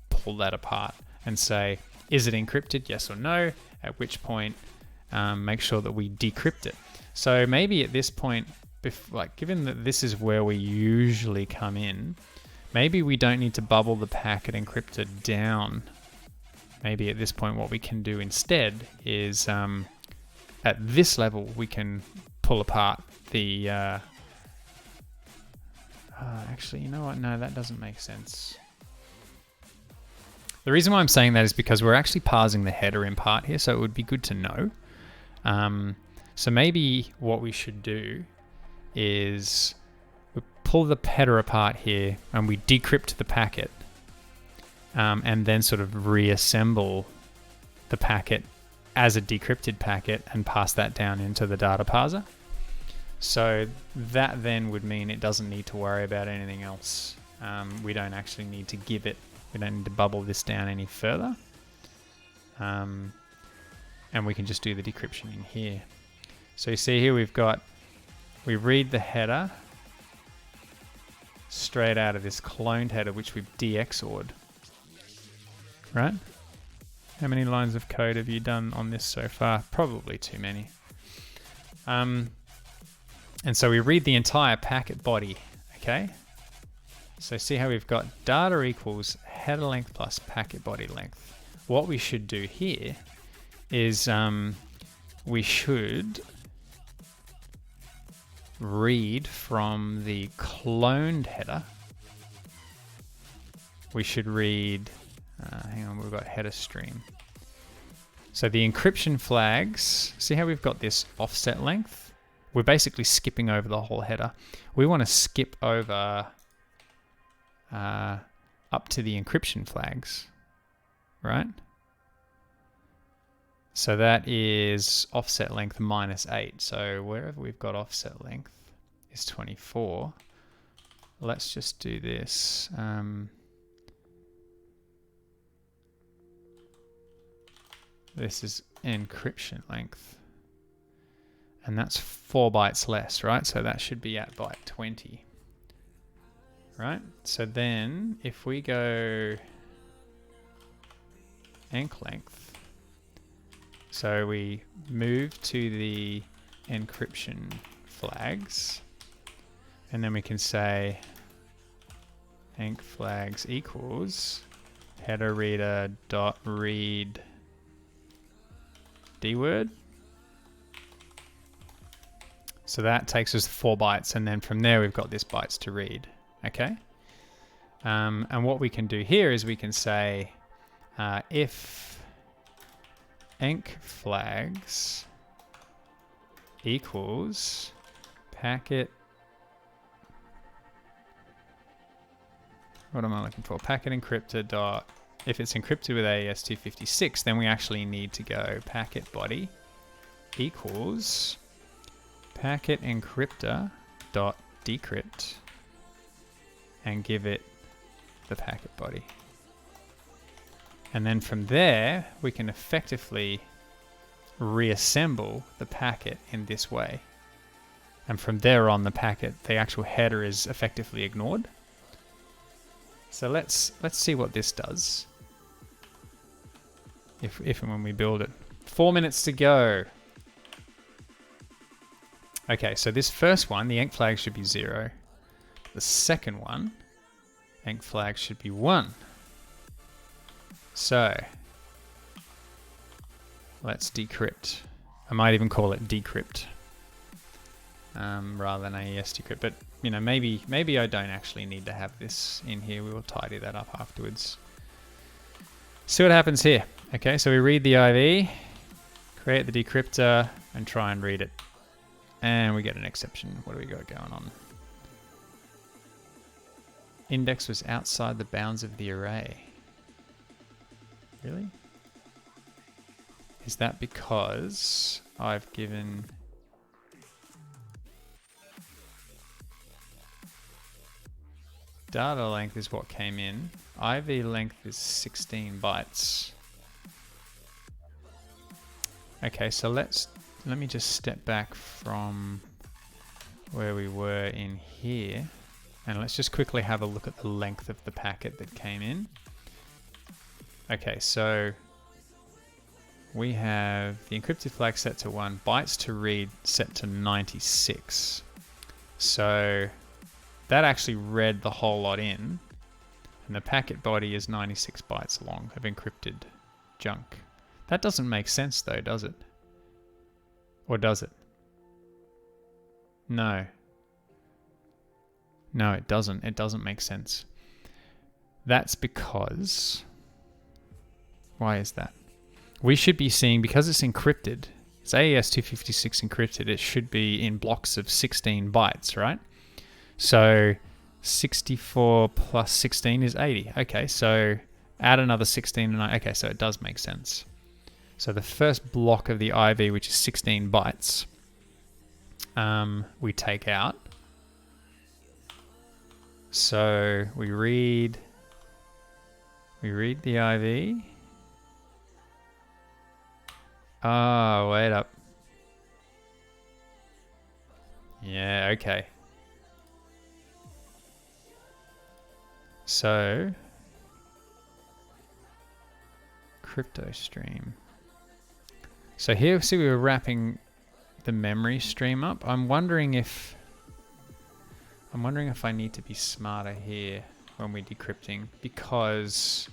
pull that apart and say, is it encrypted? Yes or no? At which point, make sure that we decrypt it. So maybe at this point, like given that this is where we usually come in, maybe we don't need to bubble the packet encryptor down. Maybe at this point what we can do instead is at this level we can pull apart the... actually, you know what? No, that doesn't make sense. The reason why I'm saying that is because we're actually parsing the header in part here, so it would be good to know. So maybe what we should do is we pull the header apart here and we decrypt the packet and then sort of reassemble the packet as a decrypted packet and pass that down into the data parser. So that then would mean it doesn't need to worry about anything else. We don't actually need to give it, we don't need to bubble this down any further. And we can just do the decryption in here. So you see here we read the header straight out of this cloned header, which we've de-XOR'd, right? How many lines of code have you done on this so far? Probably too many. And so we read the entire packet body, okay? So see how we've got data equals header length plus packet body length. What we should do here is we should read from the cloned header. We should read, hang on, we've got header stream. So the encryption flags, see how we've got this offset length? We're basically skipping over the whole header. We want to skip over up to the encryption flags, right? So that is offset length -8. So wherever we've got offset length is 24. Let's just do this. This is encryption length. And that's 4 bytes less, right? So that should be at byte 20. Right? So then if we go enc length, so we move to the encryption flags, and then we can say enc flags equals header reader dot read dword. So that takes us 4 bytes, and then from there we've got this bytes to read. Okay, and what we can do here is we can say if enc flags equals packet, what am I looking for? Packet encryptor dot, if it's encrypted with AES 256, then we actually need to go packet body equals packet encryptor dot decrypt and give it the packet body. And then from there, we can effectively reassemble the packet in this way. And from there on, the packet, the actual header is effectively ignored. So let's see what this does. If and when we build it. 4 minutes to go. Okay, so this first one, the enc flag should be 0. The second one, enc flag should be 1. So let's decrypt. I might even call it decrypt rather than AES decrypt. But you know, maybe I don't actually need to have this in here. We will tidy that up afterwards. See what happens here. Okay, so we read the IV, create the decryptor, and try and read it. And we get an exception. What do we got going on? Index was outside the bounds of the array. Really? Is that because I've given... Data length is what came in. IV length is 16 bytes. Okay, so let me just step back from where we were in here, and let's just quickly have a look at the length of the packet that came in. Okay, so we have the encrypted flag set to 1, bytes to read set to 96. So that actually read the whole lot in, and the packet body is 96 bytes long of encrypted junk. That doesn't make sense though, does it? Or does it? No. No, it doesn't. It doesn't make sense. That's because... Why is that? We should be seeing, because it's encrypted, it's AES 256 encrypted, it should be in blocks of 16 bytes, right? So 64 plus 16 is 80. Okay, so add another 16 and okay, so it does make sense. So the first block of the IV, which is 16 bytes, we take out. So we read the IV. Oh, wait up. Yeah, okay. So crypto stream. So here, see, we were wrapping the memory stream up. I'm wondering if I need to be smarter here when we're decrypting, because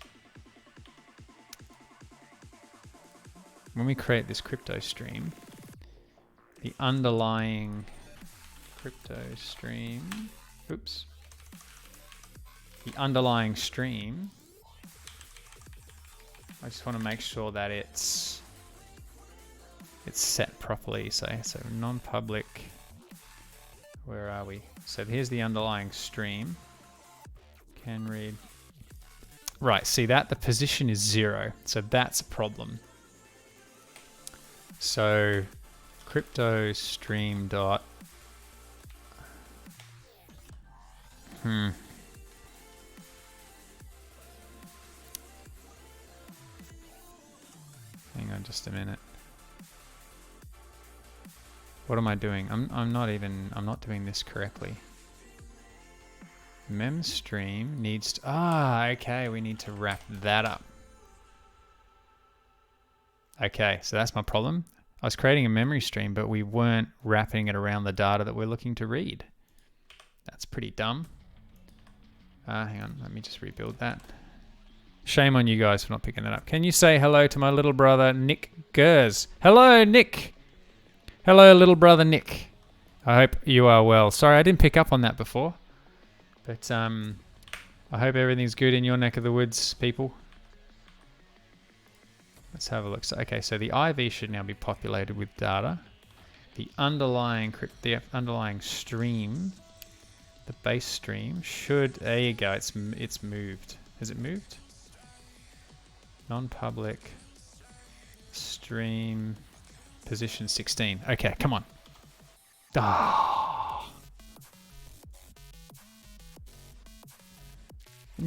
when we create this crypto stream, the underlying crypto stream, oops, the underlying stream, I just want to make sure that it's set properly. So non-public, where are we? So here's the underlying stream. Can read. Right, see that? The position is 0. So that's a problem. So crypto stream dot. Hang on just a minute. What am I doing? I'm not doing this correctly. Mem stream needs to, okay, we need to wrap that up. Okay, so that's my problem. I was creating a memory stream, but we weren't wrapping it around the data that we're looking to read. That's pretty dumb. Hang on, let me just rebuild that. Shame on you guys for not picking that up. Can you say hello to my little brother, Nick Gers? Hello, Nick. Hello, little brother Nick. I hope you are well. Sorry, I didn't pick up on that before. But I hope everything's good in your neck of the woods, people. Let's have a look. So, okay, so the IV should now be populated with data. The underlying stream, the base stream should. There you go. It's moved. Has it moved? Non-public stream. Position 16. Okay, come on. Ah.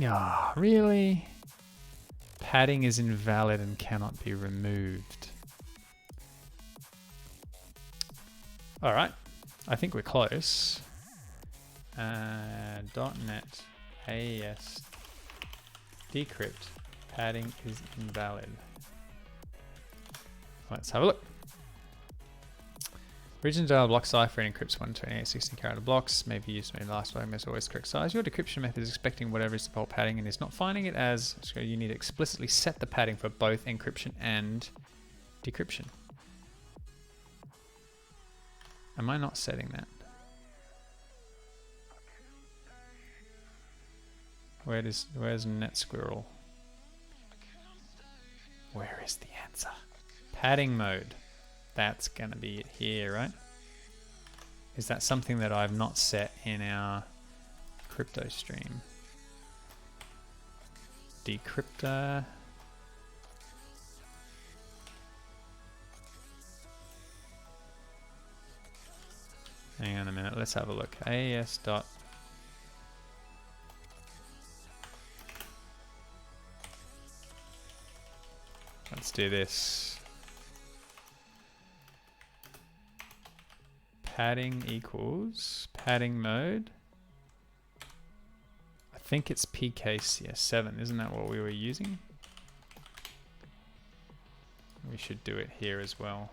Oh, really? Padding is invalid and cannot be removed. All right. I think we're close. .NET AES decrypt, padding is invalid. Let's have a look. Region dial block cipher and encrypts 128 16 character blocks. May be used to the last fragment is always correct size. Your decryption method is expecting whatever is default padding and is not finding it as. So you need to explicitly set the padding for both encryption and decryption. Am I not setting that? Where's Net Squirrel? Where is the answer? Padding mode. That's gonna be it here, right? Is that something that I've not set in our crypto stream? Decrypter. Hang on a minute, let's have a look. AES dot. Let's do this. Padding equals padding mode. I think it's PKCS7, isn't that what we were using? We should do it here as well.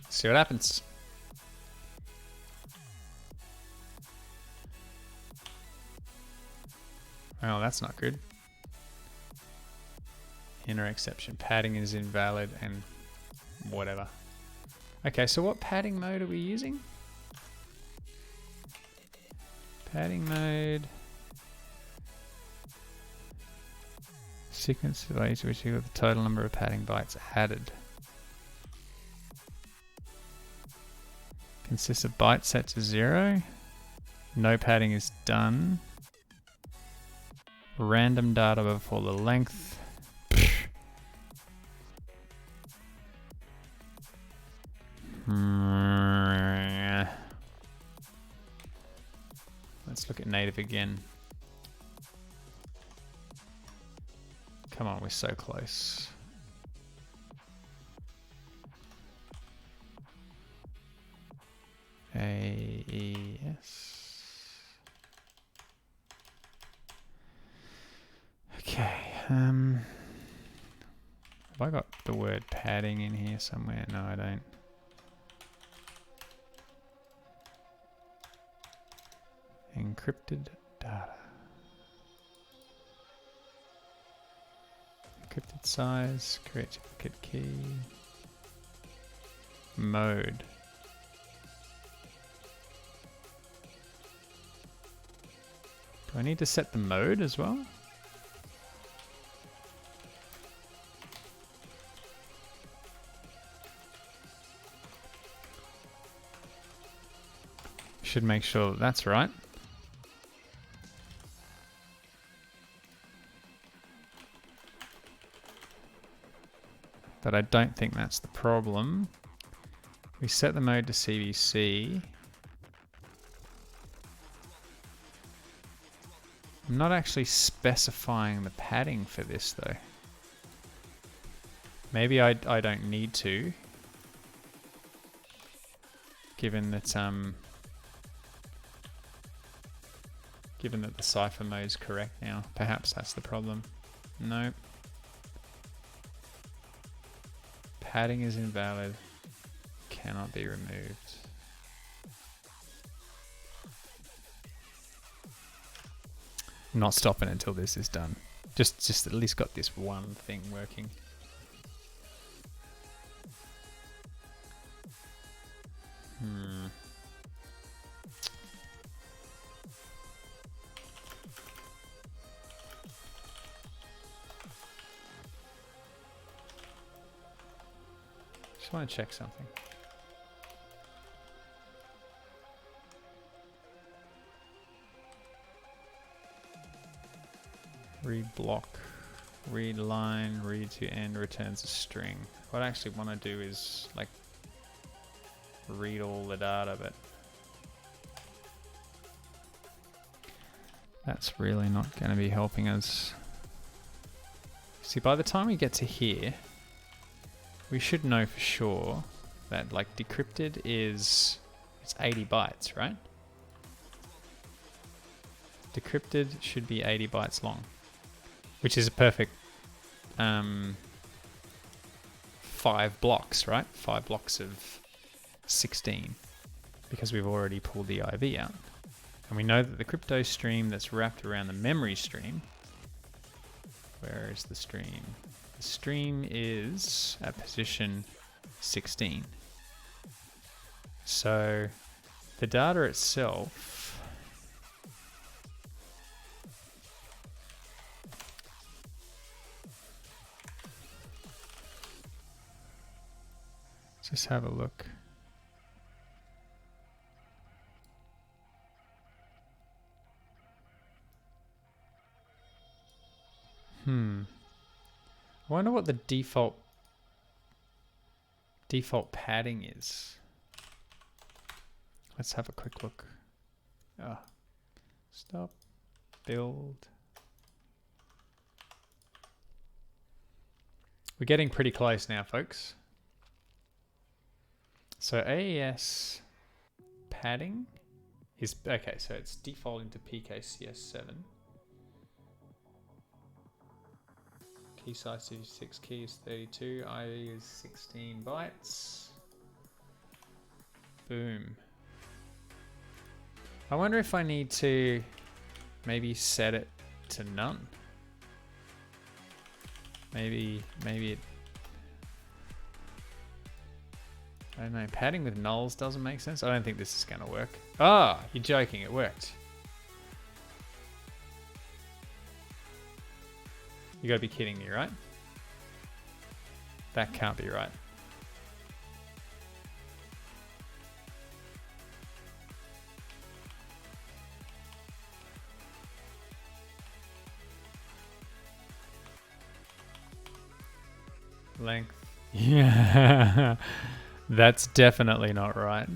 See what happens. Oh, that's not good. Inner exception. Padding is invalid and whatever. Okay, so what padding mode are we using? Padding mode. Sequence of ways which equal the total number of padding bytes added. Consists of bytes set to 0. No padding is done. Random data before the length. Let's look at native again. Come on, we're so close. AES. Okay. Have I got the word padding in here somewhere? No, I don't. Encrypted data. Encrypted size, create duplicate key. Mode. Do I need to set the mode as well? Should make sure that that's right. But I don't think that's the problem. We set the mode to CBC. I'm not actually specifying the padding for this though. Maybe I don't need to. Given that the cipher mode is correct now. Perhaps that's the problem. Nope. Padding is invalid. Cannot be removed. I'm not stopping until this is done. Just at least got this one thing working. Just want to check something. Read block, read line, read to end, returns a string. What I actually want to do is like read all the data, but that's really not going to be helping us. See, by the time we get to here, we should know for sure that like decrypted is It's 80 bytes, right? Decrypted should be 80 bytes long, which is a perfect 5 blocks, right? 5 blocks of 16, because we've already pulled the IV out. And we know that the crypto stream that's wrapped around the memory stream, where is the stream? The stream is at position 16. So the data itself, let's just have a look. I wonder what the default padding is. Let's have a quick look. Stop, build. We're getting pretty close now, folks. So AES padding is, okay, so it's defaulting to PKCS7. Key size 56, key is 32, IV is 16 bytes. Boom. I wonder if I need to maybe set it to none. Maybe it, I don't know, padding with nulls doesn't make sense. I don't think this is going to work. Ah, you're joking, it worked. You gotta be kidding me, right? That can't be right. Length. Yeah. That's definitely not right.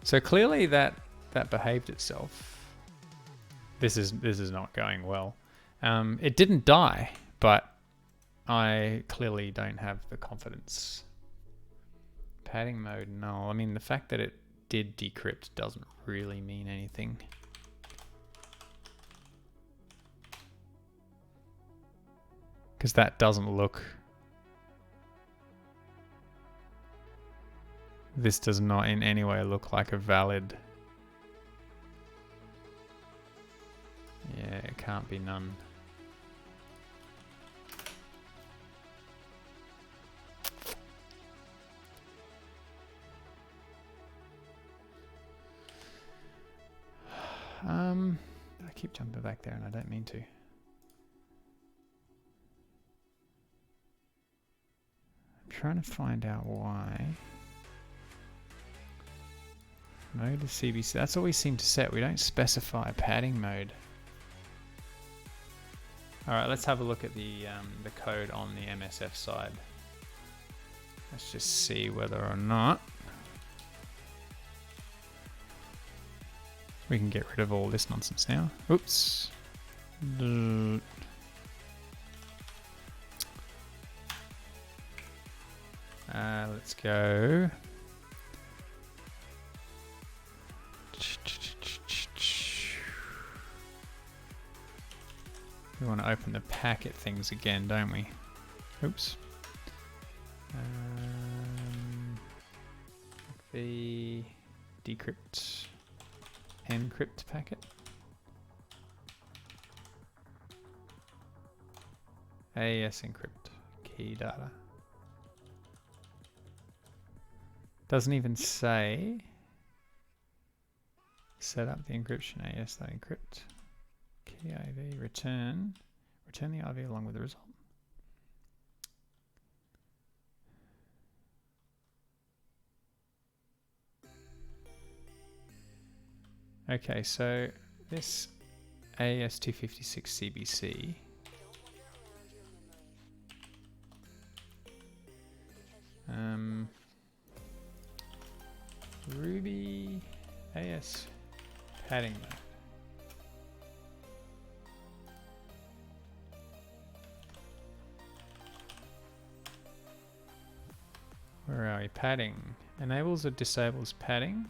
So clearly that behaved itself. This is not going well. It didn't die, but I clearly don't have the confidence. Padding mode, no. I mean, the fact that it did decrypt doesn't really mean anything. Because that doesn't look... This does not in any way look like a valid... Yeah, it can't be none. I keep jumping back there and I don't mean to. I'm trying to find out why. Mode is CBC. That's all we seem to set. We don't specify padding mode. All right, let's have a look at the code on the MSF side. Let's just see whether or not we can get rid of all this nonsense now. Oops. Let's go. We want to open the packet things again, don't we? Oops. The decrypt, encrypt packet. AES encrypt key data. Doesn't even say set up the encryption AES.encrypt. Key IV return the IV along with the result. Okay, so this AES256 CBC Ruby AES padding mode. Where are we? Padding. Enables or disables padding.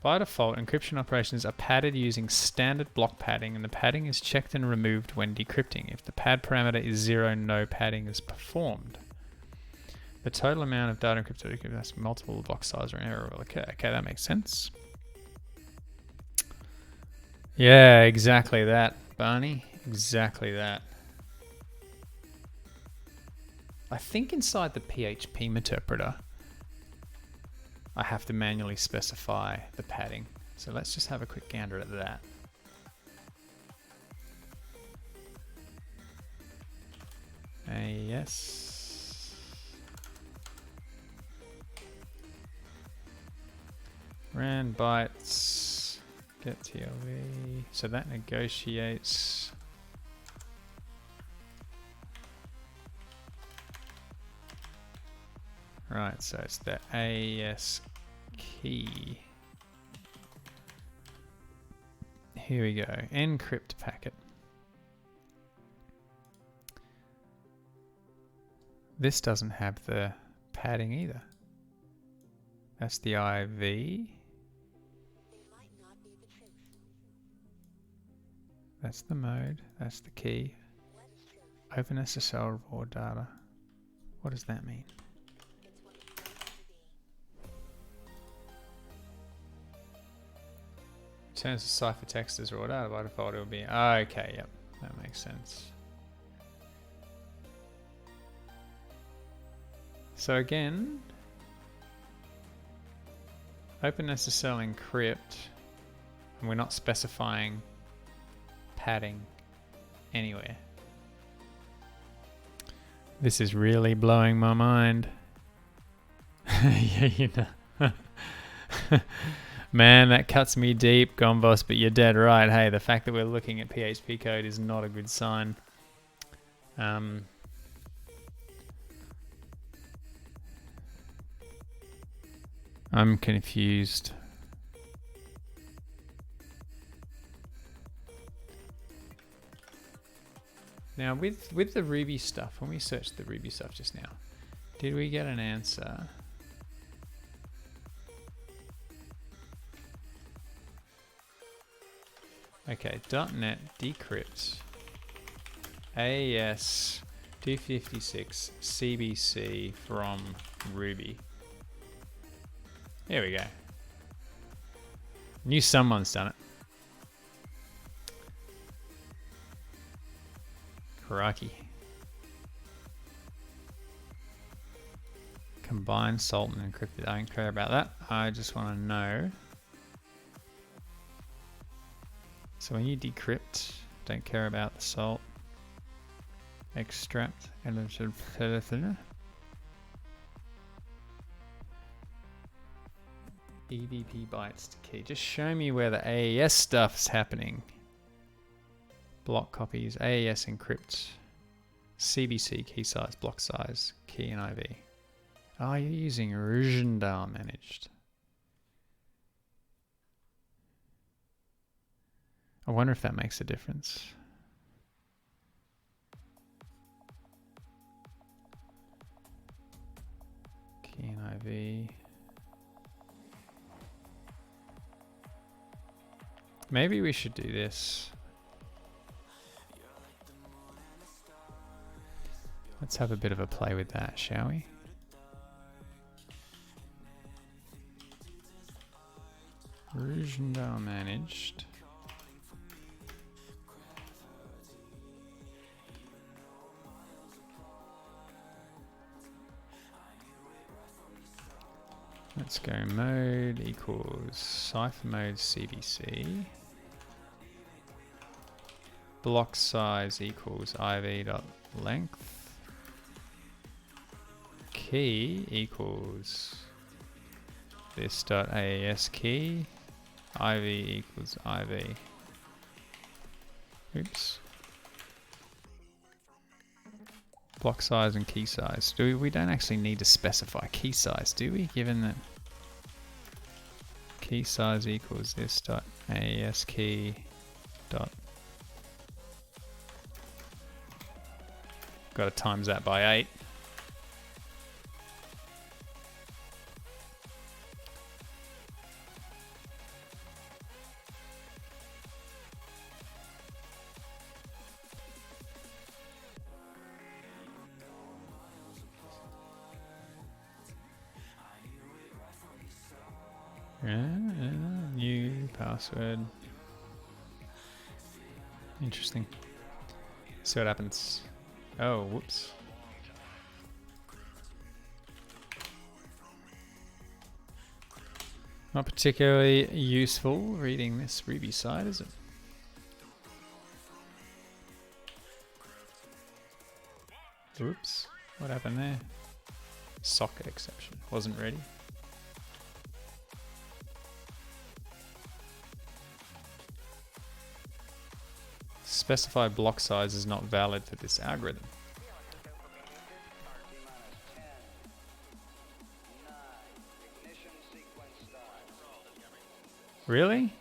By default, encryption operations are padded using standard block padding, and the padding is checked and removed when decrypting. If the pad parameter is 0, no padding is performed. The total amount of data encrypted has multiple block size or an error. Okay, that makes sense. Yeah, exactly that, Barney. Exactly that. I think inside the PHP Meterpreter, I have to manually specify the padding. So let's just have a quick gander at that. Yes. Ran bytes, get TLV. So that negotiates. Right, so it's the AES key. Here we go, encrypt packet. This doesn't have the padding either. That's the IV. That's the mode, that's the key. Open SSL raw data. What does that mean? Turns the ciphertext as raw data. By default it will be okay, yep, that makes sense. So again, OpenSSL encrypt, and we're not specifying padding anywhere. This is really blowing my mind. Yeah, you know. Man, that cuts me deep, Gomboss, but you're dead right. Hey, the fact that we're looking at PHP code is not a good sign. I'm confused. Now, with the Ruby stuff, when we searched the Ruby stuff just now, did we get an answer? Okay, .NET decrypt AES 256 CBC from Ruby. There we go. Knew someone's done it. Crikey. Combine salt and encrypted. I don't care about that. I just want to know. So when you decrypt, don't care about the salt. Extract EDP bytes to key. Just show me where the AES stuff's happening. Block copies, AES encrypt, CBC key size, block size, key and IV. Oh, you're using Rujendal managed. I wonder if that makes a difference. Key and IV. Maybe we should do this. Let's have a bit of a play with that, shall we? Rujendal managed. Let's go mode equals cipher mode CBC. Block size equals IV.length. Key equals this.AES key. IV equals IV. Oops. Block size and key size. We don't actually need to specify key size, do we? Given that key size equals this.AES key dot. Got to times that by 8. New password. Interesting. See what happens. Oh, whoops. Not particularly useful reading this Ruby side, is it? Oops. What happened there? Socket exception. Wasn't ready. Specified block size is not valid for this algorithm. Really?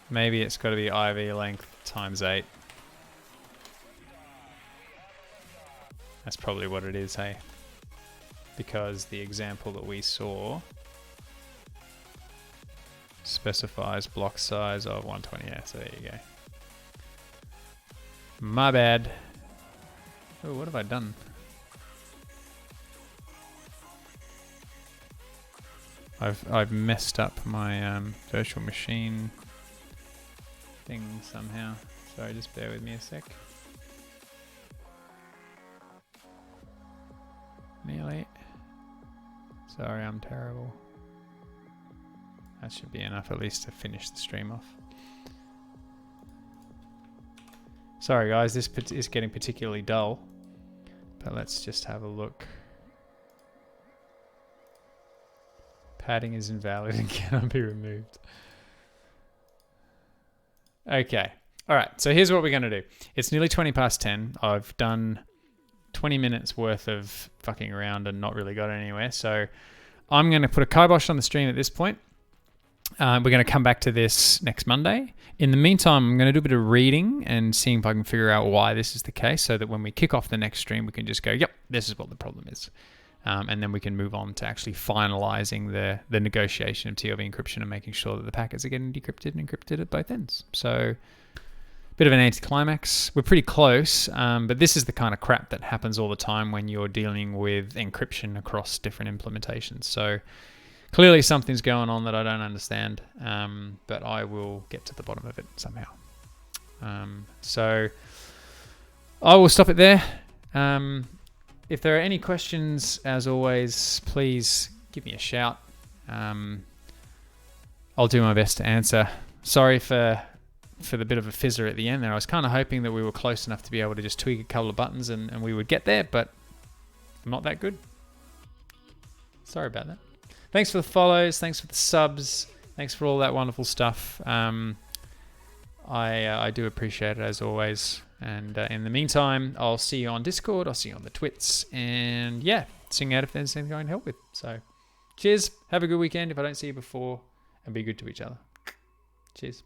Maybe it's got to be IV length times 8. That's probably what it is, hey? Because the example that we saw specifies block size of 120. Yeah, so there you go. My bad. Oh, what have I done? I've messed up my virtual machine thing somehow. Sorry, just bear with me a sec. Nearly. Sorry, I'm terrible. That should be enough at least to finish the stream off. Sorry guys, this is getting particularly dull. But let's just have a look. Padding is invalid and cannot be removed. Okay. Alright, so here's what we're going to do. It's nearly 20 past 10. I've done 20 minutes worth of fucking around and not really got anywhere. So I'm going to put a kibosh on the stream at this point. We're going to come back to this next Monday. In the meantime, I'm going to do a bit of reading and seeing if I can figure out why this is the case so that when we kick off the next stream, we can just go, yep, this is what the problem is. And then we can move on to actually finalizing the negotiation of TLV encryption and making sure that the packets are getting decrypted and encrypted at both ends. So bit of an anticlimax. We're pretty close, but this is the kind of crap that happens all the time when you're dealing with encryption across different implementations. So clearly something's going on that I don't understand, but I will get to the bottom of it somehow. So I will stop it there. If there are any questions, as always, please give me a shout. I'll do my best to answer. Sorry for the bit of a fizzer at the end there. I was kind of hoping that we were close enough to be able to just tweak a couple of buttons and we would get there, but I'm not that good. Sorry about that. Thanks for the follows. Thanks for the subs. Thanks for all that wonderful stuff. I do appreciate it as always. And in the meantime, I'll see you on Discord. I'll see you on the Twits. And yeah, sing out if there's anything I can help with. So cheers. Have a good weekend if I don't see you before. And be good to each other. Cheers.